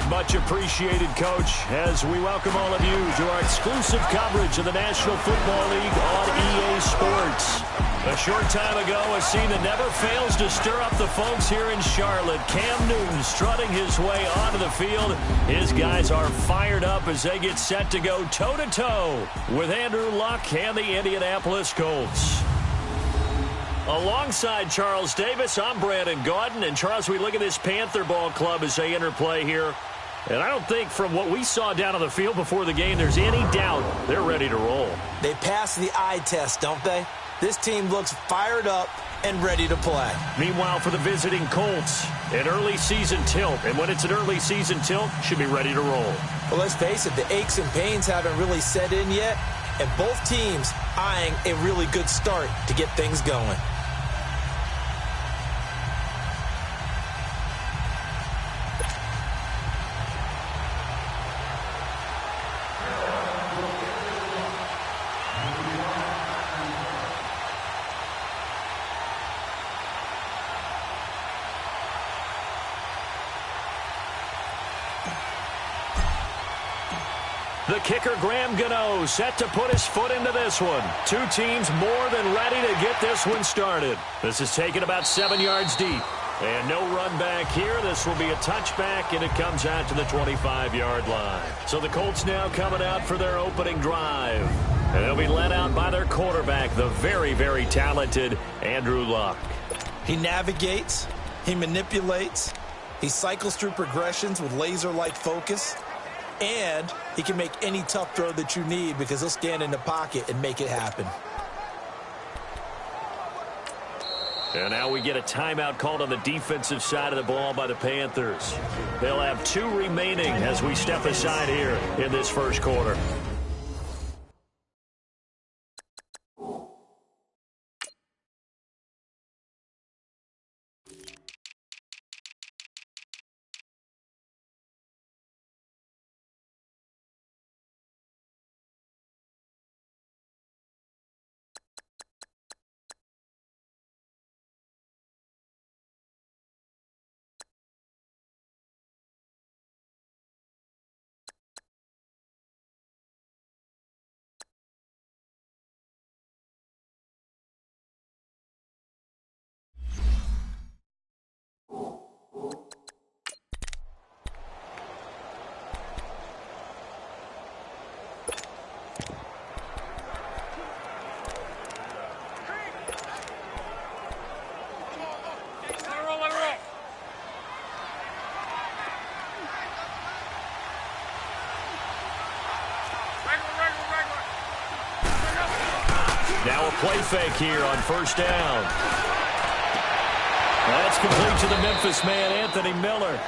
Much appreciated, Coach, as we welcome all of you to our exclusive coverage of the National Football League on EA Sports. A short time ago, a scene that never fails to stir up the folks here in Charlotte. Cam Newton strutting his way onto the field. His guys are fired up as they get set to go toe-to-toe with Andrew Luck and the Indianapolis Colts. Alongside Charles Davis, I'm Brandon Gaudin. And, Charles, we look at this Panther ball club as they enter play here. And I don't think from what we saw down on the field before the game there's any doubt they're ready to roll. They pass the eye test, don't they? This team looks fired up and ready to play. Meanwhile, for the visiting Colts, an early season tilt. And when it's an early season tilt, should be ready to roll. Well, let's face it, the aches and pains haven't really set in yet. And both teams eyeing a really good start to get things going. The kicker, Graham Gano, set to put his foot into this one. Two teams more than ready to get this one started. This is taken about 7 yards deep. And no run back here. This will be a touchback, and it comes out to the 25-yard line. So the Colts now coming out for their opening drive. And they'll be led out by their quarterback, the very, very talented Andrew Luck. He navigates. He manipulates. He cycles through progressions with laser-like focus. And he can make any tough throw that you need because he'll stand in the pocket and make it happen. And now we get a timeout called on the defensive side of the ball by the Panthers. They'll have 2 remaining as we step aside here in this first quarter. Now a play fake here on first down. That's complete to the Memphis man, Anthony Miller.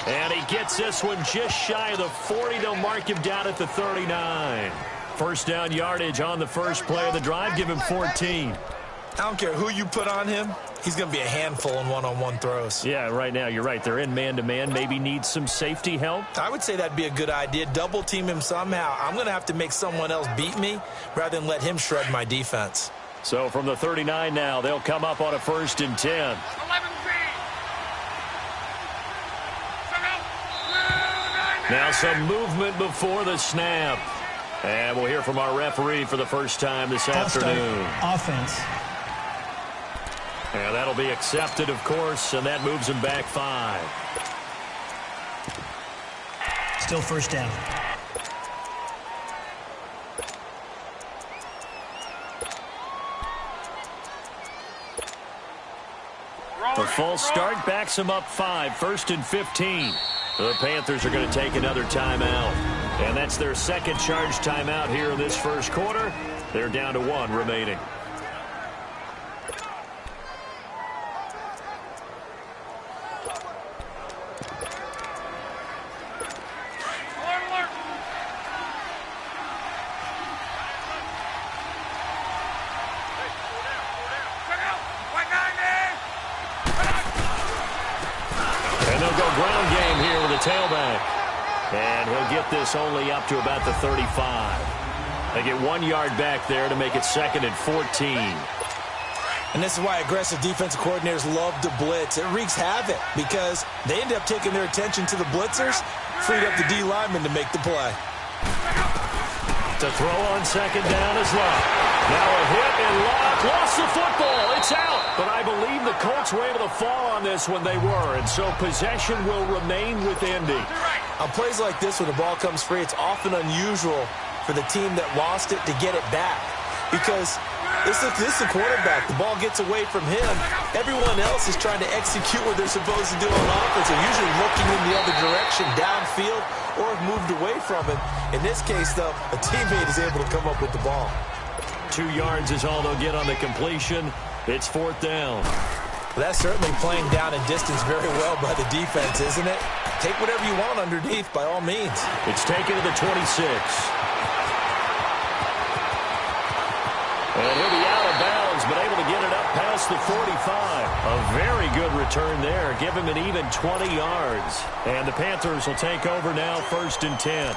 And he gets this one just shy of the 40. They'll mark him down at the 39. First down yardage on the first play of the drive. Give him 14. I don't care who you put on him. He's going to be a handful in one-on-one throws. Yeah, right now, you're right. They're in man-to-man. Maybe needs some safety help. I would say that'd be a good idea. Double team him somehow. I'm going to have to make someone else beat me rather than let him shred my defense. So from the 39 now, they'll come up on a 1st and 10. Now some movement before the snap. And we'll hear from our referee for the first time this afternoon. Offense. And that'll be accepted, of course, and that moves him back 5. Still first down. The false start backs him up 5, 1st and 15. The Panthers are going to take another timeout. And that's their second charge timeout here in this first quarter. They're down to 1 remaining. Tailback. And he'll get this only up to about the 35. They get 1 yard back there to make it 2nd and 14. And this is why aggressive defensive coordinators love to blitz. It wreaks havoc because they end up taking their attention to the blitzers, freed up the D lineman to make the play. To throw on second down is Locke. Now a hit, and Locke lost the football. It's out. But I believe the Colts were able to fall on this when they were, and so possession will remain with Indy. On plays like this, when the ball comes free, it's often unusual for the team that lost it to get it back. Because this is the quarterback. The ball gets away from him. Everyone else is trying to execute what they're supposed to do on offense. They're usually looking in the other direction, downfield, or have moved away from it. In this case, though, a teammate is able to come up with the ball. 2 yards is all they'll get on the completion. It's fourth down. That's certainly playing down and distance very well by the defense, isn't it? Take whatever you want underneath, by all means. It's taken to the 26. And he'll be out of bounds, but able to get it up past the 45. A very good return there. Give him an even 20 yards. And the Panthers will take over now, 1st and 10.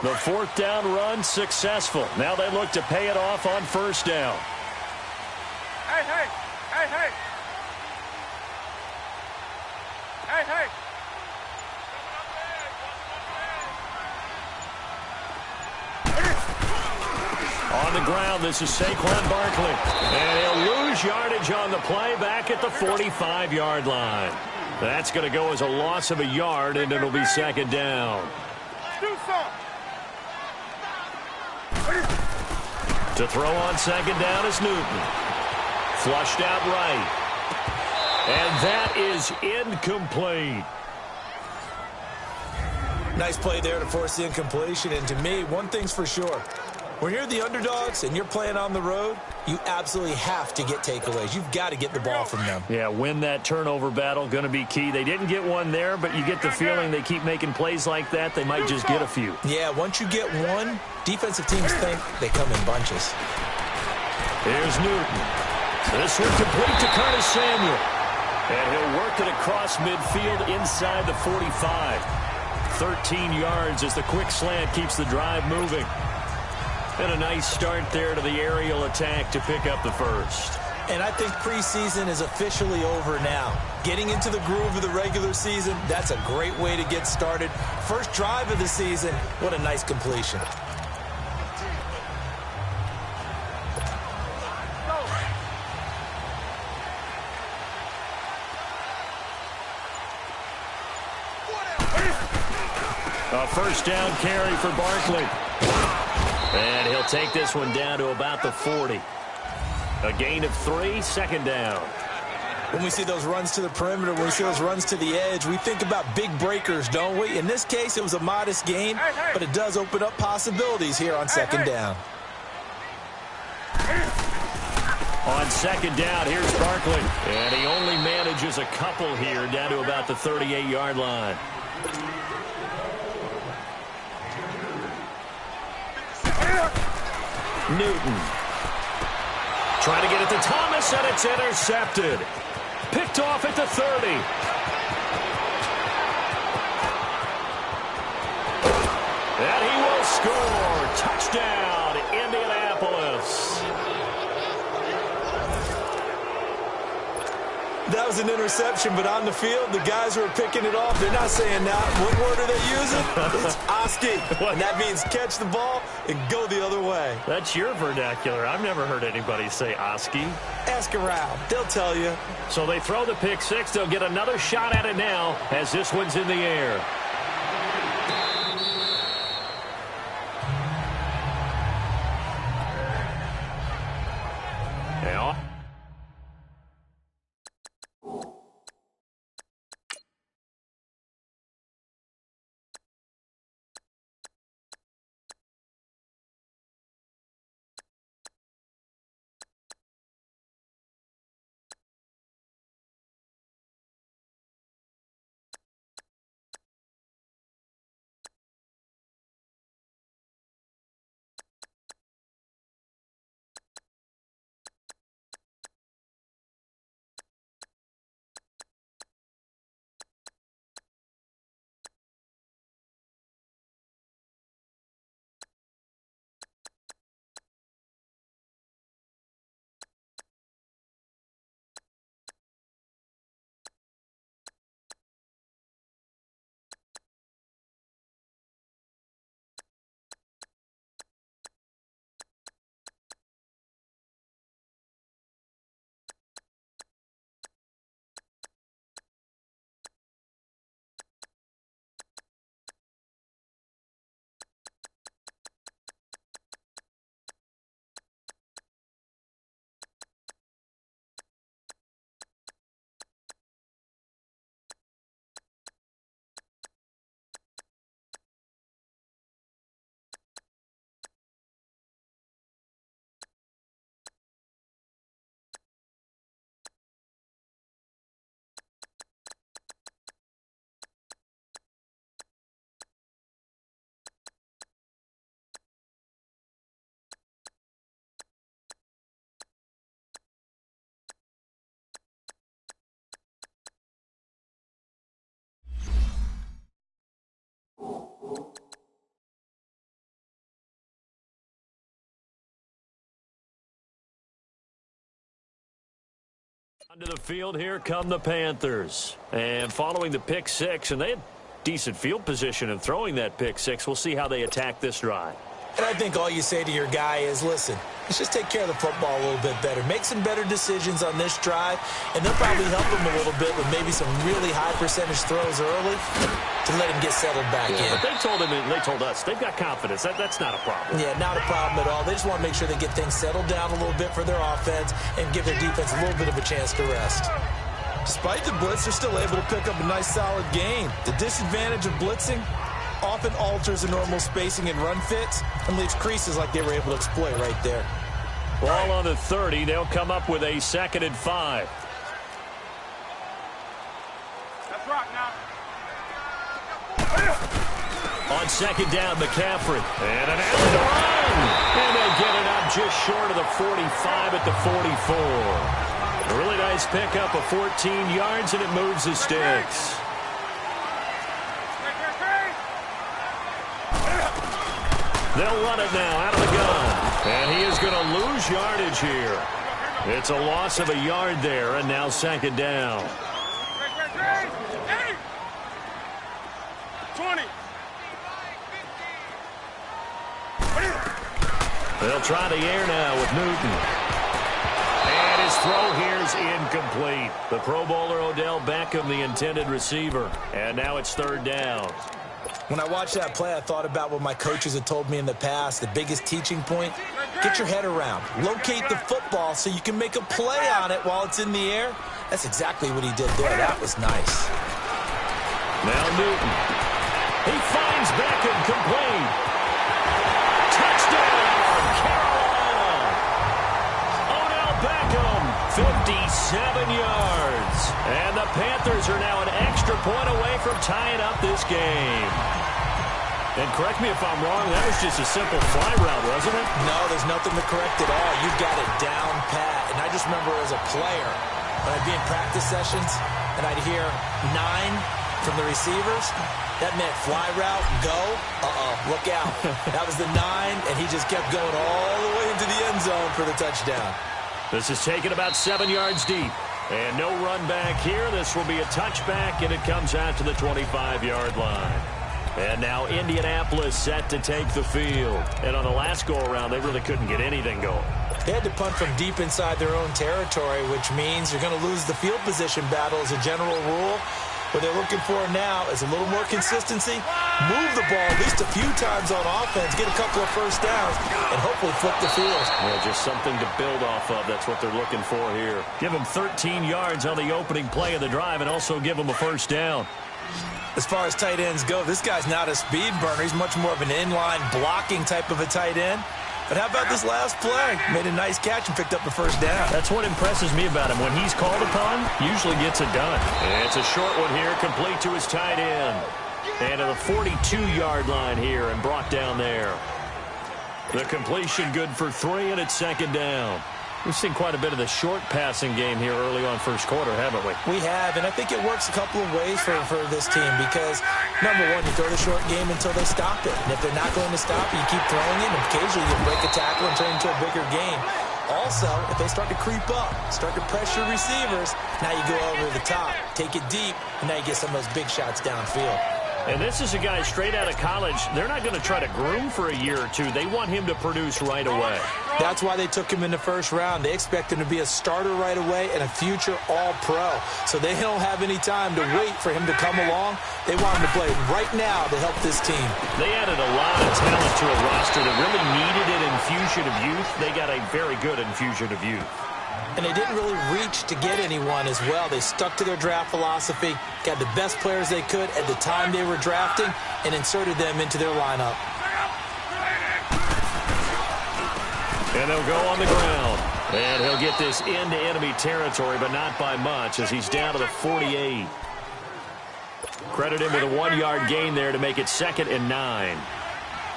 The 4th down run successful. Now they look to pay it off on 1st down. Hey, hey, hey, hey. Hey, hey. On the ground, this is Saquon Barkley. And he'll lose yardage on the play back at the 45-yard line. That's going to go as a loss of a yard, and it'll be 2nd down. Do something. To throw on 2nd down is Newton. Flushed out right. And that is incomplete. Nice play there to force the incompletion. And to me, one thing's for sure. When you're the underdogs and you're playing on the road, you absolutely have to get takeaways. You've got to get the ball from them. Yeah, win that turnover battle, going to be key. They didn't get one there, but you get the feeling they keep making plays like that, they might just get a few. Yeah, once you get one, defensive teams think they come in bunches. Here's Newton. This one complete to Curtis Samuel. And he'll work it across midfield inside the 45. 13 yards as the quick slant keeps the drive moving. And a nice start there to the aerial attack to pick up the first. And I think preseason is officially over now. Getting into the groove of the regular season, that's a great way to get started. First drive of the season, what a nice completion. A 1st down carry for Barkley. And he'll take this one down to about the 40. A gain of 3, 2nd down. When we see those runs to the perimeter, when we see those runs to the edge, we think about big breakers, don't we? In this case, it was a modest gain, but it does open up possibilities here on 2nd down. On 2nd down, here's Barkley. And he only manages a couple here down to about the 38-yard line. Newton. Trying to get it to Thomas, and it's intercepted. Picked off at the 30. And he will score. Touchdown, Indianapolis. That was an interception, but on the field, the guys who are picking it off, they're not saying that. What word are they using? It's Oski. And that means catch the ball and go the other way. That's your vernacular. I've never heard anybody say Oski. Ask around. They'll tell you. So they throw the pick six. They'll get another shot at it now as this one's in the air. Onto the field, here come the Panthers. And following the pick six, and they had decent field position in throwing that pick six. We'll see how they attack this drive. And I think all you say to your guy is, listen, let's just take care of the football a little bit better. Make some better decisions on this drive, and they'll probably help him a little bit with maybe some really high percentage throws early to let him get settled back in. But they told him, and they told us, they've got confidence. That's not a problem. Yeah, not a problem at all. They just want to make sure they get things settled down a little bit for their offense and give their defense a little bit of a chance to rest. Despite the blitz, they're still able to pick up a nice, solid gain. The disadvantage of blitzing often alters the normal spacing and run fits and leaves creases like they were able to exploit right there. Ball on the 30. They'll come up with a 2nd and 5. Let's rock now. On 2nd down, McCaffrey. And an alley to run. And they get it up just short of the 45 at the 44. A really nice pickup of 14 yards, and it moves the sticks. They'll run it now out of the gun. And he is going to lose yardage here. It's a loss of a yard there, and now 2nd down. 20. They'll try the air now with Newton. And his throw here is incomplete. The Pro Bowler Odell Beckham, the intended receiver. And now it's 3rd down. When I watched that play, I thought about what my coaches had told me in the past. The biggest teaching point, get your head around. Locate the football so you can make a play on it while it's in the air. That's exactly what he did there. That was nice. Now Newton. He finds Beckham complete. Touchdown, Carolina. Odell Beckham, 57 yards. And the Panthers are now an extra point away from tying up this game. And correct me if I'm wrong, that was just a simple fly route, wasn't it? No, there's nothing to correct at all. You've got it down pat. And I just remember as a player, when I'd be in practice sessions and I'd hear 9 from the receivers, that meant fly route, go, look out. That was the 9, and he just kept going all the way into the end zone for the touchdown. This is taken about 7 yards deep. And no run back here. This will be a touchback, and it comes out to the 25-yard line. And now Indianapolis set to take the field. And on the last go-around, they really couldn't get anything going. They had to punt from deep inside their own territory, which means you're going to lose the field position battle as a general rule. What they're looking for now is a little more consistency, move the ball at least a few times on offense, get a couple of first downs, and hopefully flip the field. Yeah, just something to build off of. That's what they're looking for here. Give them 13 yards on the opening play of the drive and also give them a first down. As far as tight ends go, this guy's not a speed burner. He's much more of an inline blocking type of a tight end. But how about this last play? Made a nice catch and picked up the first down. That's what impresses me about him. When he's called upon, usually gets it done. And it's a short one here, complete to his tight end. And to the 42-yard line here and brought down there. The completion good for 3, and it's 2nd down. We've seen quite a bit of the short passing game here early on first quarter, haven't we? We have, and I think it works a couple of ways for this team because, number one, you throw the short game until they stop it. And if they're not going to stop it, you keep throwing it, and occasionally you break a tackle and turn it into a bigger game. Also, if they start to creep up, start to pressure receivers, now you go over the top, take it deep, and now you get some of those big shots downfield. And this is a guy straight out of college. They're not going to try to groom for a year or two. They want him to produce right away. That's why they took him in the first round. They expect him to be a starter right away and a future all-pro. So they don't have any time to wait for him to come along. They want him to play right now to help this team. They added a lot of talent to a roster that really needed an infusion of youth. They got a very good infusion of youth. And they didn't really reach to get anyone as well. They stuck to their draft philosophy, got the best players they could at the time they were drafting, and inserted them into their lineup. And they'll go on the ground. And he'll get this into enemy territory, but not by much as he's down to the 48. Credit him with a 1-yard gain there to make it 2nd and 9.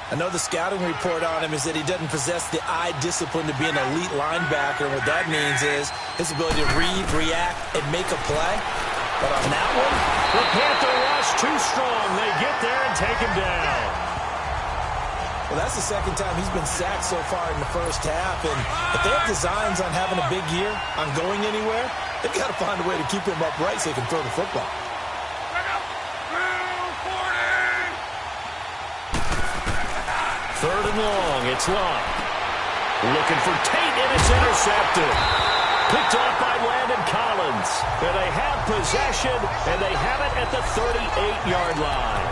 I know the scouting report on him is that he doesn't possess the eye discipline to be an elite linebacker. What that means is his ability to read, react, and make a play. But on that one, the Panther rush too strong. They get there and take him down. Well, that's the second time he's been sacked so far in the first half. And if they have designs on having a big year, on going anywhere, They've got to find a way to keep him upright so he can throw the football. Third and long, it's Long. Looking for Tate, and it's intercepted. Picked off by Landon Collins. And they have possession, and they have it at the 38-yard line.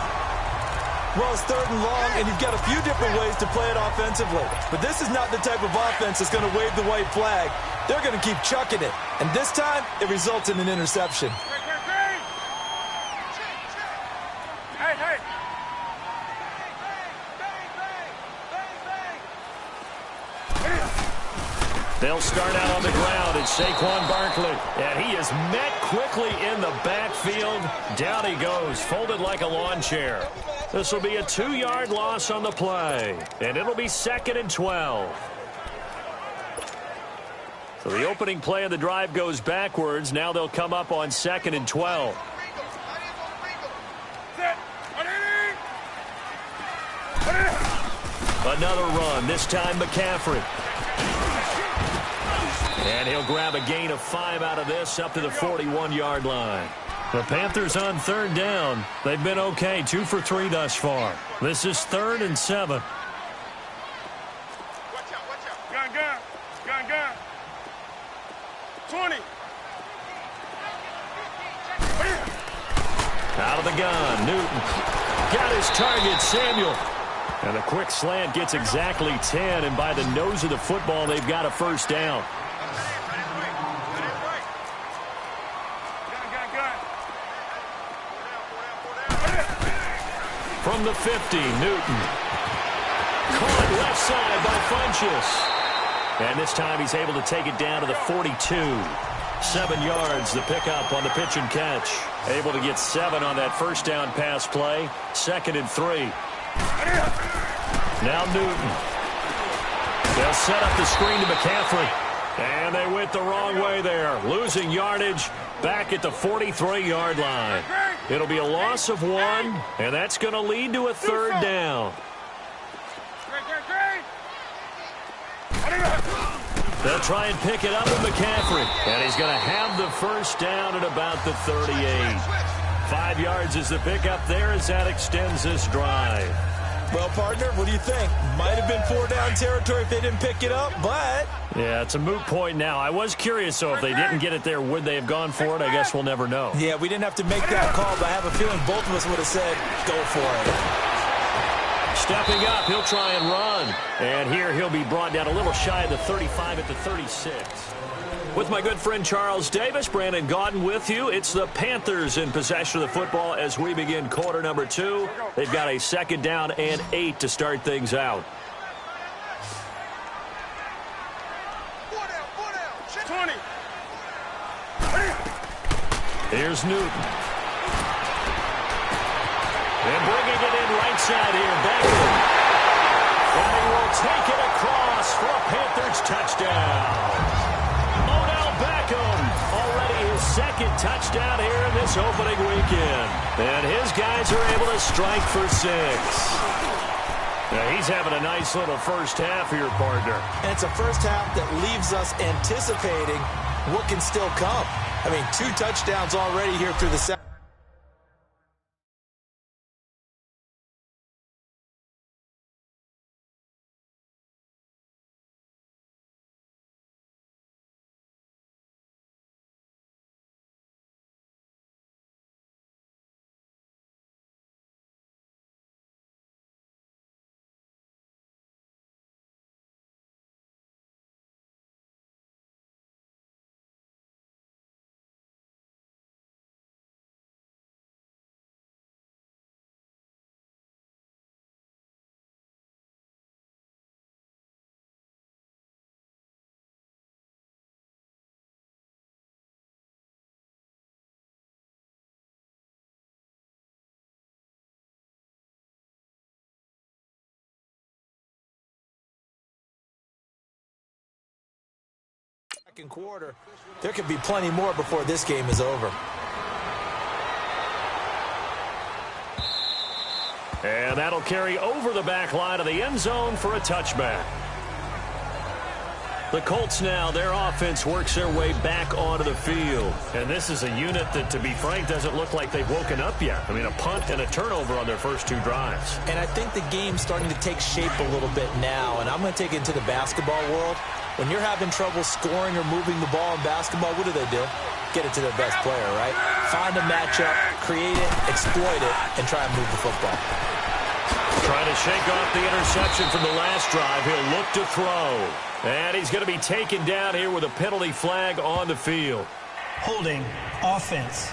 Well, it's third and long, and you've got a few different ways to play it offensively. But this is not the type of offense that's going to wave the white flag. They're going to keep chucking it. And this time, it results in an interception. Hey. They'll start out on the ground. It's Saquon Barkley. And he is met quickly in the backfield. Down he goes, folded like a lawn chair. This will be a 2-yard loss on the play. And it'll be 2nd and 12. So the opening play of the drive goes backwards. Now they'll come up on 2nd and 12. Another run, this time McCaffrey. And he'll grab a gain of 5 out of this up to the 41-yard line. The Panthers on third down. They've been okay, 2 for 3 thus far. This is 3rd and 7. Watch out. Gun. 20. Out of the gun, Newton. Got his target, Samuel. And a quick slant gets exactly 10, and by the nose of the football, they've got a first down. From the 50, Newton. Caught left side by Funchess. And this time he's able to take it down to the 42. 7 yards, the pickup on the pitch and catch. Able to get 7 on that first down pass play. 2nd and 3. Now Newton. They'll set up the screen to McCaffrey. And they went the wrong way there. Losing yardage back at the 43-yard line. It'll be a loss of 1, and that's going to lead to a 3rd down. They'll try and pick it up with McCaffrey. And he's going to have the first down at about the 38. 5 yards is the pickup there as that extends this drive. Well, partner, what do you think? Might have been 4-down territory if they didn't pick it up, but... Yeah, it's a moot point now. I was curious, though, if they didn't get it there, would they have gone for it? I guess we'll never know. Yeah, we didn't have to make that call, but I have a feeling both of us would have said, go for it. Stepping up, he'll try and run. And here he'll be brought down a little shy of the 35 at the 36. With my good friend Charles Davis, Brandon Gaudin with you. It's the Panthers in possession of the football as we begin quarter number 2. They've got a 2nd down and 8 to start things out. 20. Here's Newton. And bringing it in right side here, Beckham. And he will take it across for a Panthers touchdown. Already his 2nd touchdown here in this opening weekend. And his guys are able to strike for 6. Now he's having a nice little first half here, partner. And it's a first half that leaves us anticipating what can still come. I mean, 2 touchdowns already here through the second. Second quarter, there could be plenty more before this game is over. And that'll carry over the back line of the end zone for a touchback. The Colts now, their offense works their way back onto the field. And this is a unit that, to be frank, doesn't look like they've woken up yet. I mean, a punt and a turnover on their first 2 drives. And I think the game's starting to take shape a little bit now. And I'm going to take it into the basketball world. When you're having trouble scoring or moving the ball in basketball, what do? Get it to their best player, right? Find a matchup, create it, exploit it, and try and move the football. Trying to shake off the interception from the last drive. He'll look to throw. And he's going to be taken down here with a penalty flag on the field. Holding offense.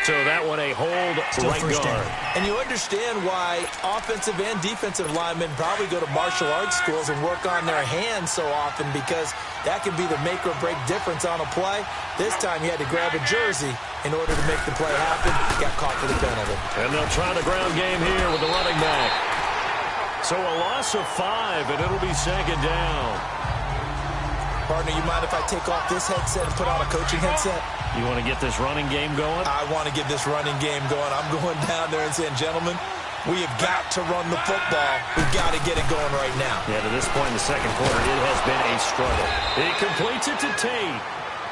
So that one a hold Still right first guard. down. And you understand why offensive and defensive linemen probably go to martial arts schools and work on their hands so often, because that can be the make or break difference on a play. This time he had to grab a jersey in order to make the play happen. Got caught for the penalty. And they'll try the ground game here with the running back. So a loss of 5, and it'll be second down. Partner, you mind if I take off this headset and put on a coaching headset? You want to get this running game going? I want to get this running game going. I'm going down there and saying, gentlemen, we have got to run the football. We've got to get it going right now. Yeah, to this point in the second quarter, it has been a struggle. He completes it to Tate,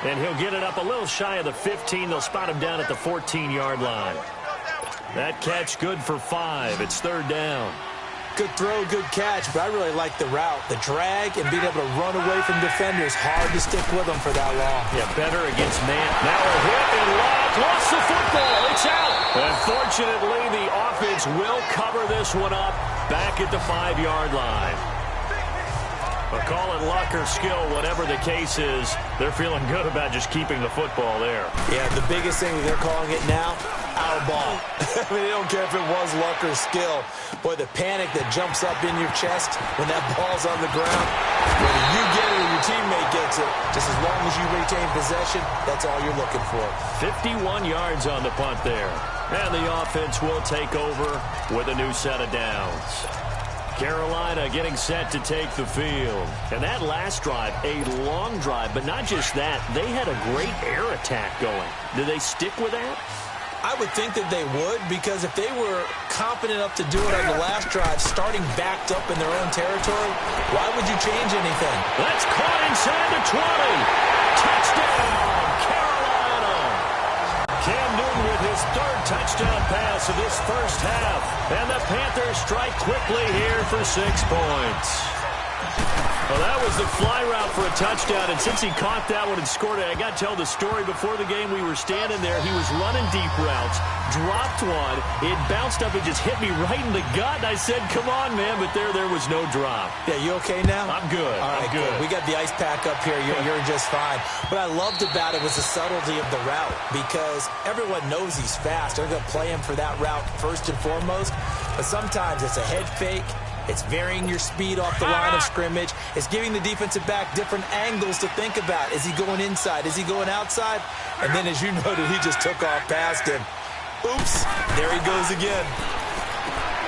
and he'll get it up a little shy of the 15. They'll spot him down at the 14-yard line. That catch good for 5. It's third down. Good throw, good catch, but I really like the route. The drag and being able to run away from defenders, hard to stick with them for that long. Yeah, better against man. Now a hit and lost the football. It's out. Unfortunately, the offense will cover this one up back at the 5-yard line. But call it luck or skill, whatever the case is, they're feeling good about just keeping the football there. Yeah, the biggest thing that they're calling it now, our ball. I mean, they don't care if it was luck or skill. Boy, the panic that jumps up in your chest when that ball's on the ground, whether you get it or your teammate gets it, just as long as you retain possession, that's all you're looking for. 51 yards on the punt there. And the offense will take over with a new set of downs. Carolina getting set to take the field. And that last drive, a long drive, but not just that. They had a great air attack going. Did they stick with that? I would think that they would, because if they were confident enough to do it on the last drive, starting backed up in their own territory, why would you change anything? That's caught inside the 20. Touchdown, Carolina. Cam Newton with his 3rd touchdown pass of this first half. And the Panthers strike quickly here for 6 points. Well, that was the fly route for a touchdown, and since he caught that one and scored it, I got to tell the story. Before the game, we were standing there. He was running deep routes, dropped one. It bounced up and just hit me right in the gut, and I said, come on, man, but there was no drop. Yeah, you okay now? I'm good. All right, I'm good. We got the ice pack up here. You're just fine. What I loved about it was the subtlety of the route, because everyone knows he's fast. They're going to play him for that route first and foremost, but sometimes it's a head fake. It's varying your speed off the line of scrimmage. It's giving the defensive back different angles to think about. Is he going inside? Is he going outside? And then, as you noted, he just took off past him. Oops, there he goes again.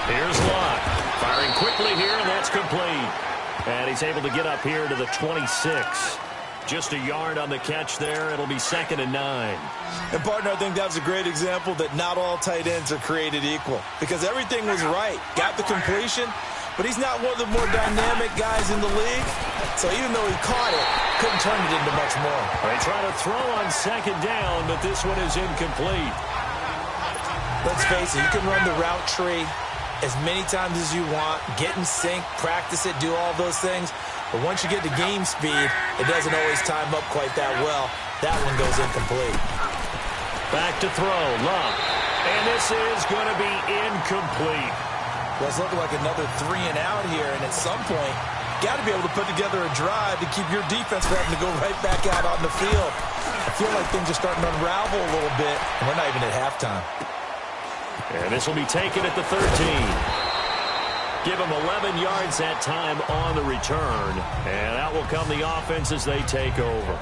Here's Locke. Firing quickly here, and that's complete. And he's able to get up here to the 26. Just a yard on the catch there. It'll be 2nd and 9. And, partner, I think that was a great example that not all tight ends are created equal, because everything was right. Got the completion, but he's not one of the more dynamic guys in the league. So even though he caught it, couldn't turn it into much more. They try to throw on 2nd down, but this one is incomplete. Let's face it, you can run the route tree as many times as you want, get in sync, practice it, do all those things. But once you get to game speed, it doesn't always time up quite that well. That one goes incomplete. Back to throw, Love. And this is going to be incomplete. Well, it's looking like another 3 and out here, and at some point, got to be able to put together a drive to keep your defense from having to go right back out on the field. I feel like things are starting to unravel a little bit, and we're not even at halftime. And this will be taken at the 13. Give them 11 yards that time on the return. And out will come the offense as they take over.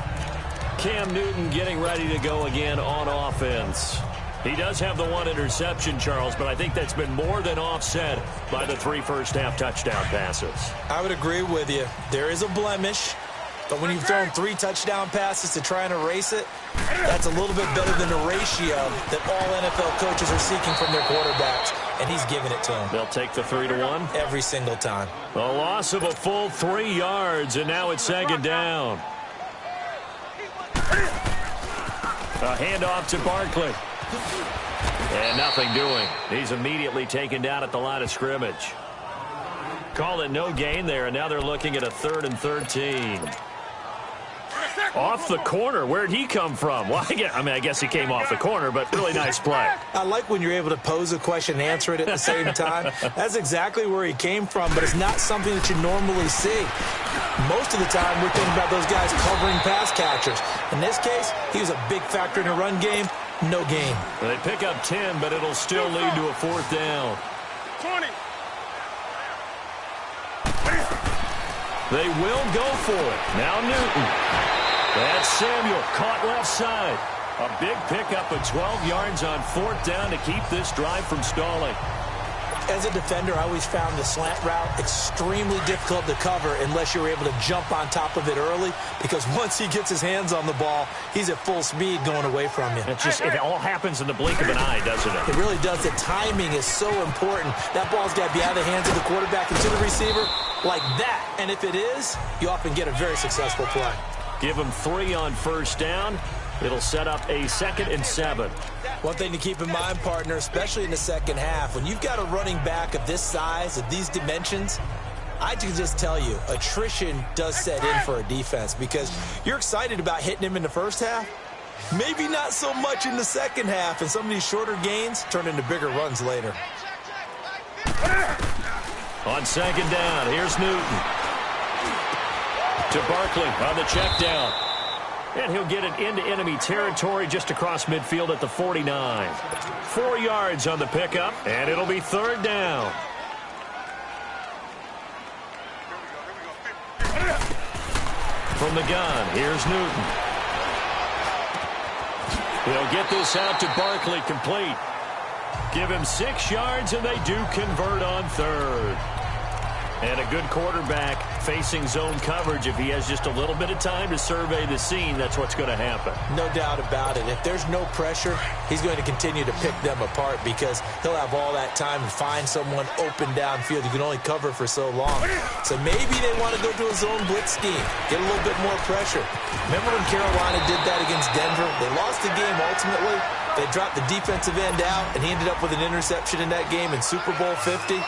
Cam Newton getting ready to go again on offense. He does have the 1 interception, Charles, but I think that's been more than offset by the 3 first-half touchdown passes. I would agree with you. There is a blemish, But when you've thrown 3 touchdown passes to try and erase it, that's a little bit better than the ratio that all NFL coaches are seeking from their quarterbacks, and he's giving it to them. They'll take the 3-1. Every single time. A loss of a full 3 yards, and now it's second down. A handoff to Barkley. And nothing doing. He's immediately taken down at the line of scrimmage. Call it no gain there, and now they're looking at a 3rd and 13. Off the corner. Where'd he come from? Well, I guess he came off the corner, but really nice play. I like when you're able to pose a question and answer it at the same time. That's exactly where he came from, but it's not something that you normally see. Most of the time, we're thinking about those guys covering pass catchers. In this case, he was a big factor in the run game. No gain. They pick up 10, but it'll still lead to a 4th down. 20. They will go for it. Now Newton. That's Samuel, caught left side. A big pickup of 12 yards on 4th down to keep this drive from stalling. As a defender, I always found the slant route extremely difficult to cover unless you're able to jump on top of it early, because once he gets his hands on the ball, he's at full speed going away from you. It all happens in the blink of an eye, doesn't it? It really does. The timing is so important. That ball's got to be out of the hands of the quarterback and to the receiver like that. And if it is, you often get a very successful play. Give him 3 on 1st down. It'll set up a 2nd and 7. One thing to keep in mind, partner, especially in the second half, when you've got a running back of this size, of these dimensions, I can just tell you, attrition does set in for a defense, because you're excited about hitting him in the first half. Maybe not so much in the second half, and some of these shorter gains turn into bigger runs later. On 2nd down, here's Newton. To Barkley on the check down. And he'll get it into enemy territory just across midfield at the 49. 4 yards on the pickup, and it'll be 3rd down. From the gun, here's Newton. He'll get this out to Barkley, complete. Give him 6 yards, and they do convert on 3rd. And a good quarterback facing zone coverage. If he has just a little bit of time to survey the scene, that's what's going to happen. No doubt about it. If there's no pressure, he's going to continue to pick them apart, because he'll have all that time to find someone open downfield. You can only cover for so long. So maybe they want to go to a zone blitz scheme, get a little bit more pressure. Remember when Carolina did that against Denver? They lost the game ultimately. They dropped the defensive end out, and he ended up with an interception in that game in Super Bowl 50.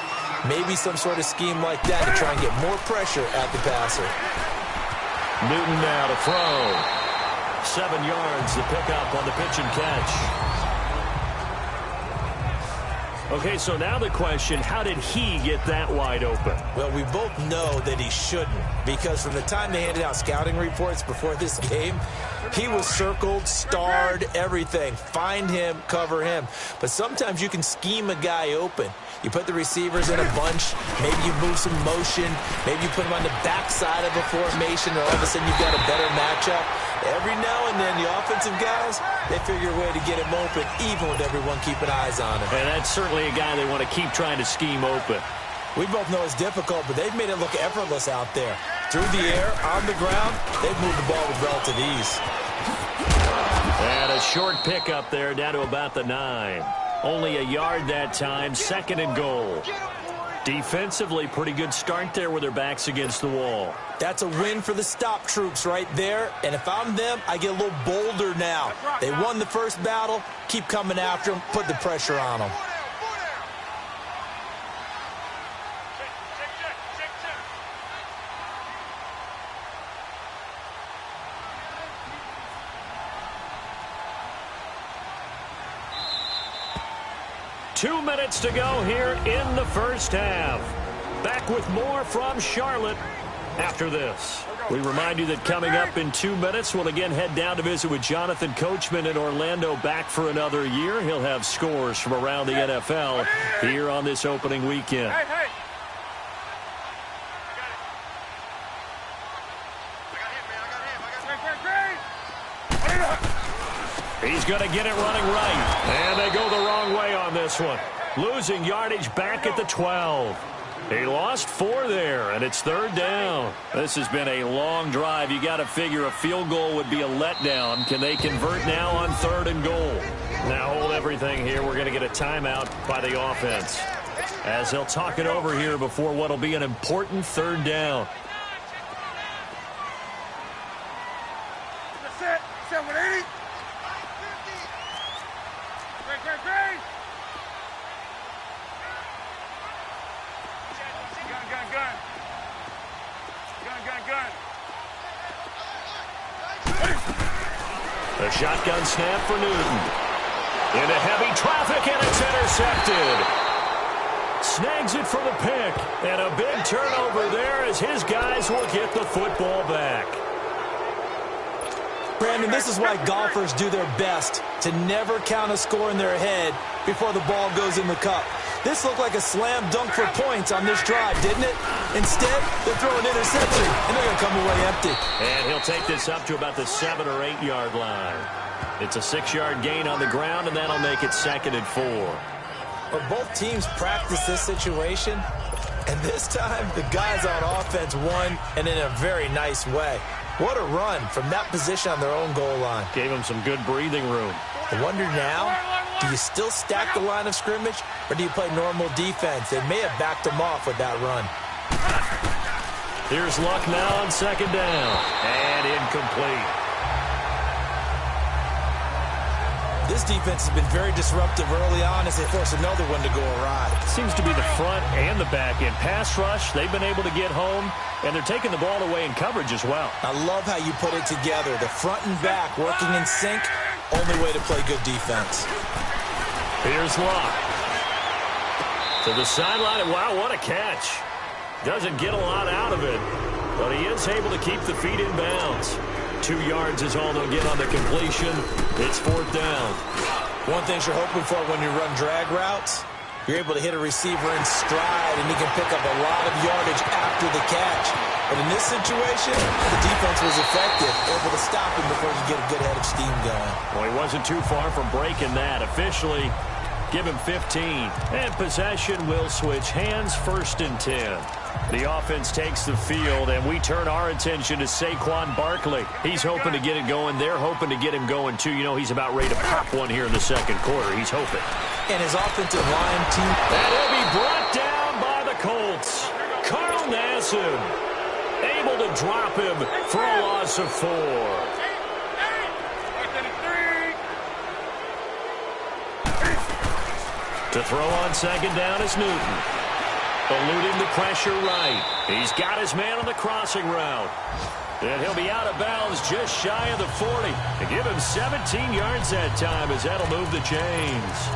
Maybe some sort of scheme like that to try and get more pressure at the passer. Newton now to throw. 7 yards, the pickup on the pitch and catch. Okay, so now the question, how did he get that wide open? Well, we both know that he shouldn't, because from the time they handed out scouting reports before this game, he was circled, starred, everything. Find him, cover him. But sometimes you can scheme a guy open. You put the receivers in a bunch. Maybe you move some motion. Maybe you put them on the backside of a formation, and all of a sudden you've got a better matchup. Every now and then, the offensive guys, they figure a way to get him open, even with everyone keeping eyes on him. And that's certainly a guy they want to keep trying to scheme open. We both know it's difficult, but they've made it look effortless out there. Through the air, on the ground, they've moved the ball with relative ease. And a short pickup there down to about the 9. Only a yard that time, 2nd and goal. Defensively, pretty good start there with their backs against the wall. That's a win for the stop troops right there. And if I'm them, I get a little bolder now. They won the first battle. Keep coming after them. Put the pressure on them. Two minutes to go here in the first half. Back with more from Charlotte after this. We remind you that coming up in 2 minutes, we'll again head down to visit with Jonathan Coachman in Orlando, back for another year. He'll have scores from around the NFL here on this opening weekend. He's going to get it running right. And they go the wrong way on this one. Losing yardage back at the 12. He lost 4 there, and it's 3rd down. This has been a long drive. You got to figure a field goal would be a letdown. Can they convert now on 3rd and goal? Now hold everything here. We're going to get a timeout by the offense, as they'll talk it over here before what will be an important 3rd down. Set 180. Great. Gun. A shotgun snap for Newton. Into heavy traffic, and it's intercepted. Snags it for the pick, and a big turnover there as his guys will get the football back. Brandon, this is why golfers do their best to never count a score in their head before the ball goes in the cup. This looked like a slam dunk for points on this drive, didn't it? Instead, they're throwing interception, and they're going to come away empty. And he'll take this up to about the 7 or 8 yard line. It's a 6-yard gain on the ground, and that'll make it 2nd and 4. But both teams practice this situation, and this time the guys on offense won, and in a very nice way. What a run from that position on their own goal line. Gave him some good breathing room. I wonder now, do you still stack the line of scrimmage, or do you play normal defense? They may have backed them off with that run. Here's Luck now on 2nd down, and incomplete. This defense has been very disruptive early on as they force another one to go awry. Seems to be the front and the back end. Pass rush, they've been able to get home, and they're taking the ball away in coverage as well. I love how you put it together. The front and back working in sync, only way to play good defense. Here's Luck. To the sideline, and wow, what a catch. Doesn't get a lot out of it, but he is able to keep the feet in bounds. 2 yards is all they'll get on the completion. It's 4th down. One thing you're hoping for when you run drag routes, you're able to hit a receiver in stride, and he can pick up a lot of yardage after the catch. But in this situation, the defense was effective, able to stop him before he could get a good head of steam going. Well, he wasn't too far from breaking that. Officially, give him 15. And possession will switch hands, 1st and 10. The offense takes the field, and we turn our attention to Saquon Barkley. He's hoping to get it going. They're hoping to get him going, too. You know, he's about ready to pop one here in the 2nd quarter. He's hoping. And his offensive line team. And he'll be brought down by the Colts. Carl Nassib able to drop him for a loss of 4. To throw on 2nd down is Newton. Eluding the pressure right. He's got his man on the crossing route. And he'll be out of bounds just shy of the 40. To give him 17 yards that time as that'll move the chains.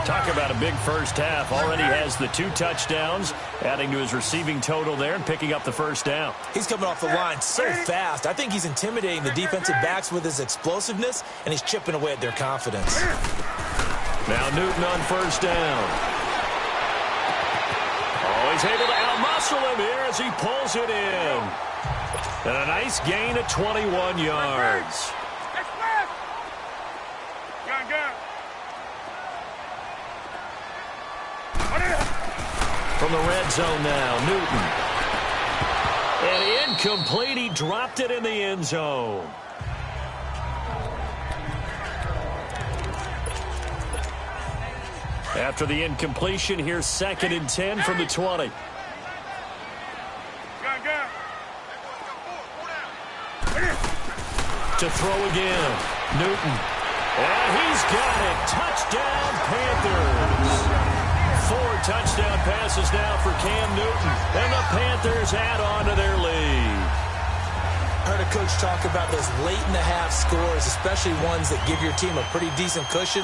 Talk about a big first half. Already has the 2 touchdowns, adding to his receiving total there and picking up the 1st down. He's coming off the line so fast. I think he's intimidating the defensive backs with his explosiveness, and he's chipping away at their confidence. Now Newton on 1st down. Oh, he's able to outmuscle him here as he pulls it in. And a nice gain of 21 yards. Gun. From the red zone now, Newton. And incomplete, he dropped it in the end zone. After the incompletion, here's 2nd and 10 from the 20. Gun. To throw again, Newton. And he's got it. Touchdown, Panthers. 4 touchdown passes now for Cam Newton. And the Panthers add on to their lead. Heard a coach talk about those late-in-the-half scores, especially ones that give your team a pretty decent cushion.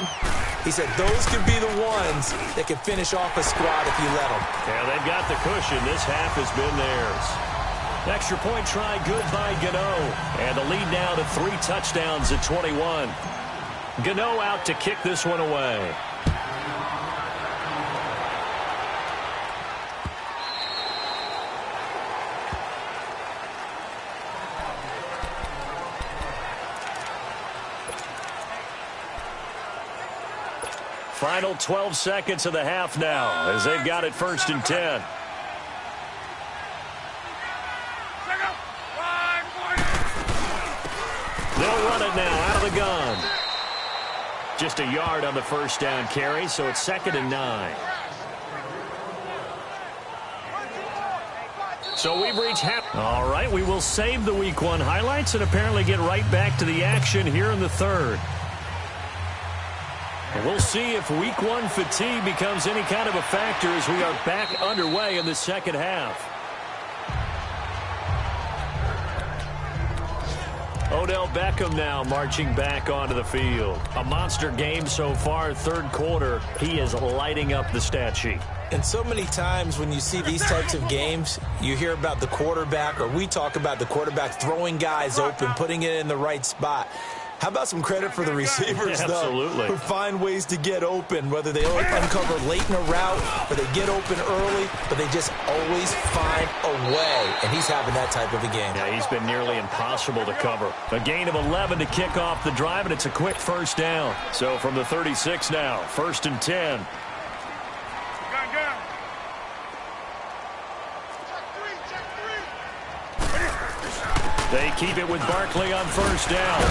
He said those could be the ones that can finish off a squad if you let them. Yeah, they've got the cushion. This half has been theirs. Extra point try good by Gano. And the lead now to 3 touchdowns at 21. Gano out to kick this one away. Final 12 seconds of the half now as they've got it 1st and 10. They'll run it now out of the gun. Just a yard on the 1st down carry, so it's 2nd and 9. So we've reached half. All right, we will save the Week 1 highlights and apparently get right back to the action here in the 3rd. And we'll see if Week 1 fatigue becomes any kind of a factor as we are back underway in the 2nd half. Odell Beckham now marching back onto the field. A monster game so far, 3rd quarter. He is lighting up the stat sheet. And so many times when you see these types of games, you hear about the quarterback, or we talk about the quarterback throwing guys open, putting it in the right spot. How about some credit for the receivers, though, who find ways to get open, whether they uncover late in a route or they get open early, but they just always find a way. And he's having that type of a game. Yeah, he's been nearly impossible to cover. A gain of 11 to kick off the drive, and it's a quick 1st down. So from the 36 now, 1st and 10. They keep it with Barkley on 1st down.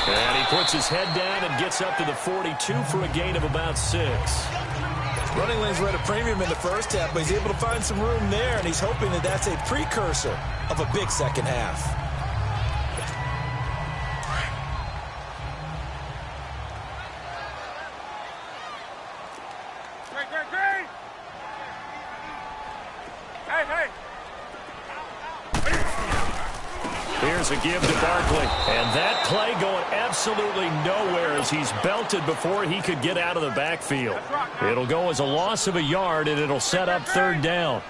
And he puts his head down and gets up to the 42 for a gain of about 6. Running lanes were at a premium in the 1st half, but he's able to find some room there, and he's hoping that that's a precursor of a big 2nd half. Here's a give to Barkley. And that play going absolutely nowhere as he's belted before he could get out of the backfield. It'll go as a loss of a yard, and it'll set up 3rd down.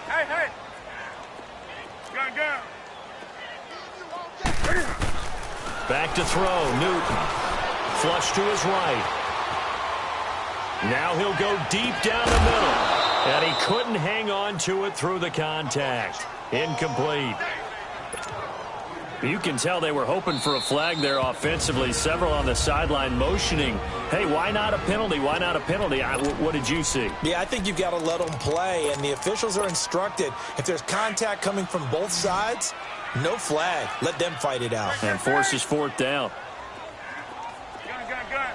Hey. Gun. Back to throw. Newton. Flush to his right. Now he'll go deep down the middle. And he couldn't hang on to it through the contact. Incomplete. You can tell they were hoping for a flag there offensively. Several on the sideline motioning, hey, why not a penalty? Why not a penalty? What did you see? Yeah, I think you've got to let them play, and the officials are instructed, if there's contact coming from both sides, no flag. Let them fight it out. And forces 4th down. Gun.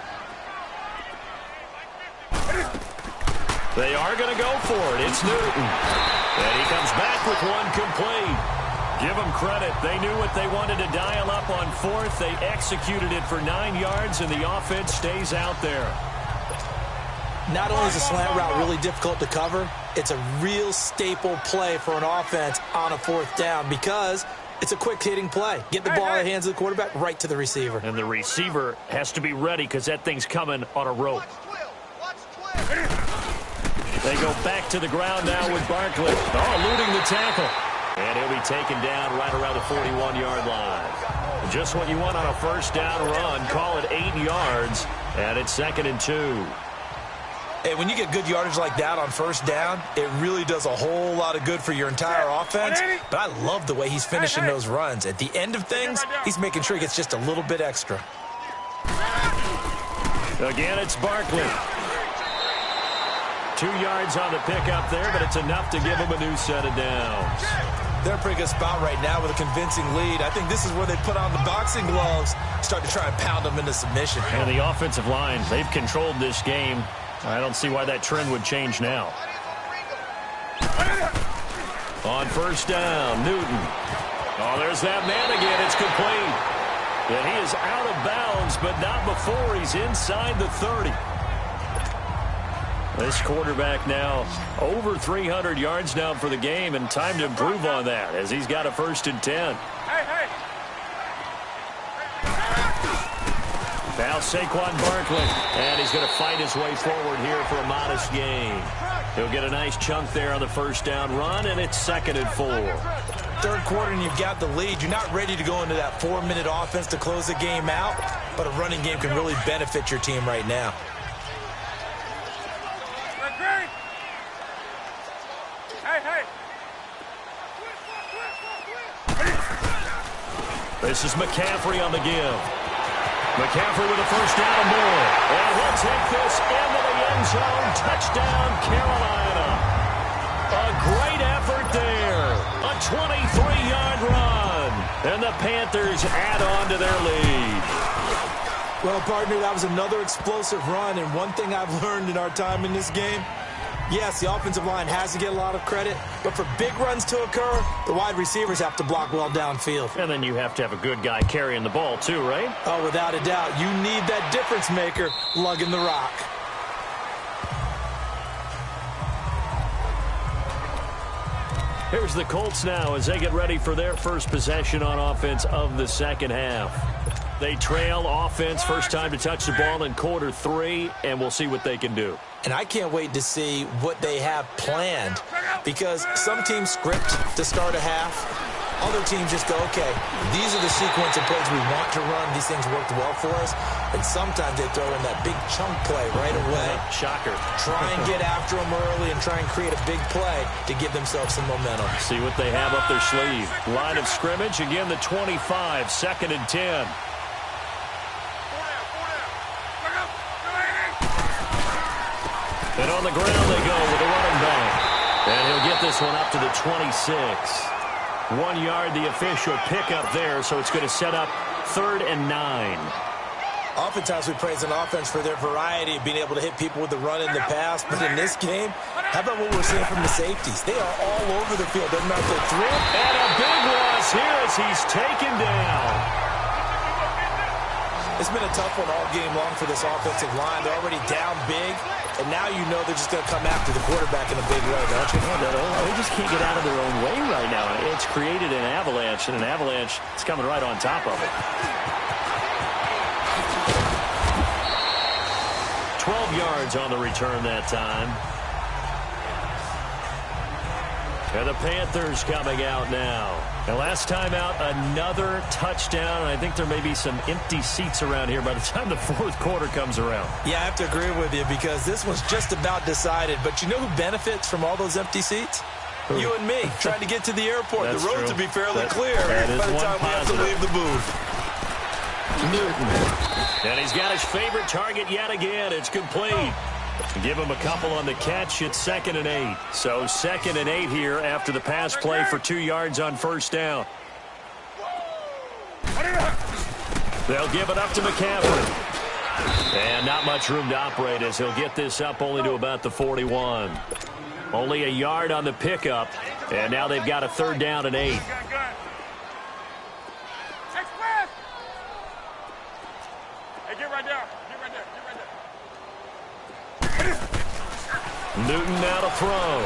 They are going to go for it. It's Newton. And he comes back with one complete. Give them credit. They knew what they wanted to dial up on 4th. They executed it for 9 yards, and the offense stays out there. Not only is a slant route really difficult to cover, it's a real staple play for an offense on a 4th down because it's a quick-hitting play. Get the ball in the hands of the quarterback right to the receiver. And the receiver has to be ready because that thing's coming on a rope. They go back to the ground now with Barkley. Eluding the tackle. And he'll be taken down right around the 41-yard line. Just what you want on a 1st down run. Call it 8 yards, and it's 2nd and 2. Hey, when you get good yardage like that on 1st down, it really does a whole lot of good for your entire offense. But I love the way he's finishing those runs. At the end of things, he's making sure he gets just a little bit extra. Again, it's Barkley. 2 yards on the pickup there, but it's enough to give him a new set of downs. They're in a pretty good spot right now with a convincing lead. I think this is where they put on the boxing gloves, start to try and pound them into submission. And the offensive line, they've controlled this game. I don't see why that trend would change now. On 1st down, Newton. There's that man again. It's complete. And he is out of bounds, but not before he's inside the 30. This quarterback now over 300 yards now for the game, and time to improve on that as he's got a 1st and 10. Now Saquon Barkley, and he's going to fight his way forward here for a modest gain. He'll get a nice chunk there on the 1st down run, and it's 2nd and 4. 3rd quarter, and you've got the lead. You're not ready to go into that 4-minute offense to close the game out, but a running game can really benefit your team right now. This is McCaffrey on the give. McCaffrey with a first down and more. And he'll take this into the end zone. Touchdown, Carolina. A great effort there. A 23-yard run. And the Panthers add on to their lead. Well, partner, that was another explosive run. And one thing I've learned in our time in this game, yes, the offensive line has to get a lot of credit, but for big runs to occur, the wide receivers have to block well downfield. And then you have to have a good guy carrying the ball too, right? Oh, without a doubt. You need that difference maker lugging the rock. Here's the Colts now as they get ready for their first possession on offense of the second half. They trail offense, first time to touch the ball in quarter 3, and we'll see what they can do. And I can't wait to see what they have planned, because some teams script to start a half. Other teams just go, okay, these are the sequence of plays we want to run. These things worked well for us. And sometimes they throw in that big chunk play right away. Shocker. Try and get after them early and try and create a big play to give themselves some momentum. See what they have up their sleeve. Line of scrimmage, again the 25, 2nd and 10. And on the ground they go with a running back. And he'll get this one up to the 26. 1 yard, the official pickup there, so it's going to set up 3rd and 9. Oftentimes we praise an offense for their variety of being able to hit people with the run in the past, but in this game, how about what we're seeing from the safeties? They are all over the field. Doesn't matter if they're through. And a big loss here as he's taken down. It's been a tough one all game long for this offensive line. They're already down big, and now you know they're just going to come after the quarterback in a big way, don't you? They just can't get out of their own way right now. It's created an avalanche, and an avalanche is coming right on top of it. 12 yards on the return that time. And the Panthers coming out now. And last time out, another touchdown. And I think there may be some empty seats around here by the time the 4th quarter comes around. Yeah, I have to agree with you because this was just about decided. But you know who benefits from all those empty seats? Who? You and me, trying to get to the airport. The roads will be fairly clear by the time we have to leave the booth. Newton. And he's got his favorite target yet again. It's complete. Give him a couple on the catch. It's 2nd and 8. So 2nd and 8 here after the pass play for 2 yards on first down. They'll give it up to McCaffrey. And not much room to operate as he'll get this up only to about the 41. Only a yard on the pickup. And now they've got a 3rd down and 8. Newton now to throw.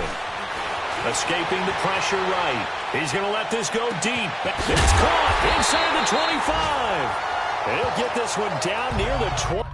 Escaping the pressure right. He's going to let this go deep. It's caught inside the 25. And he'll get this one down near the 20.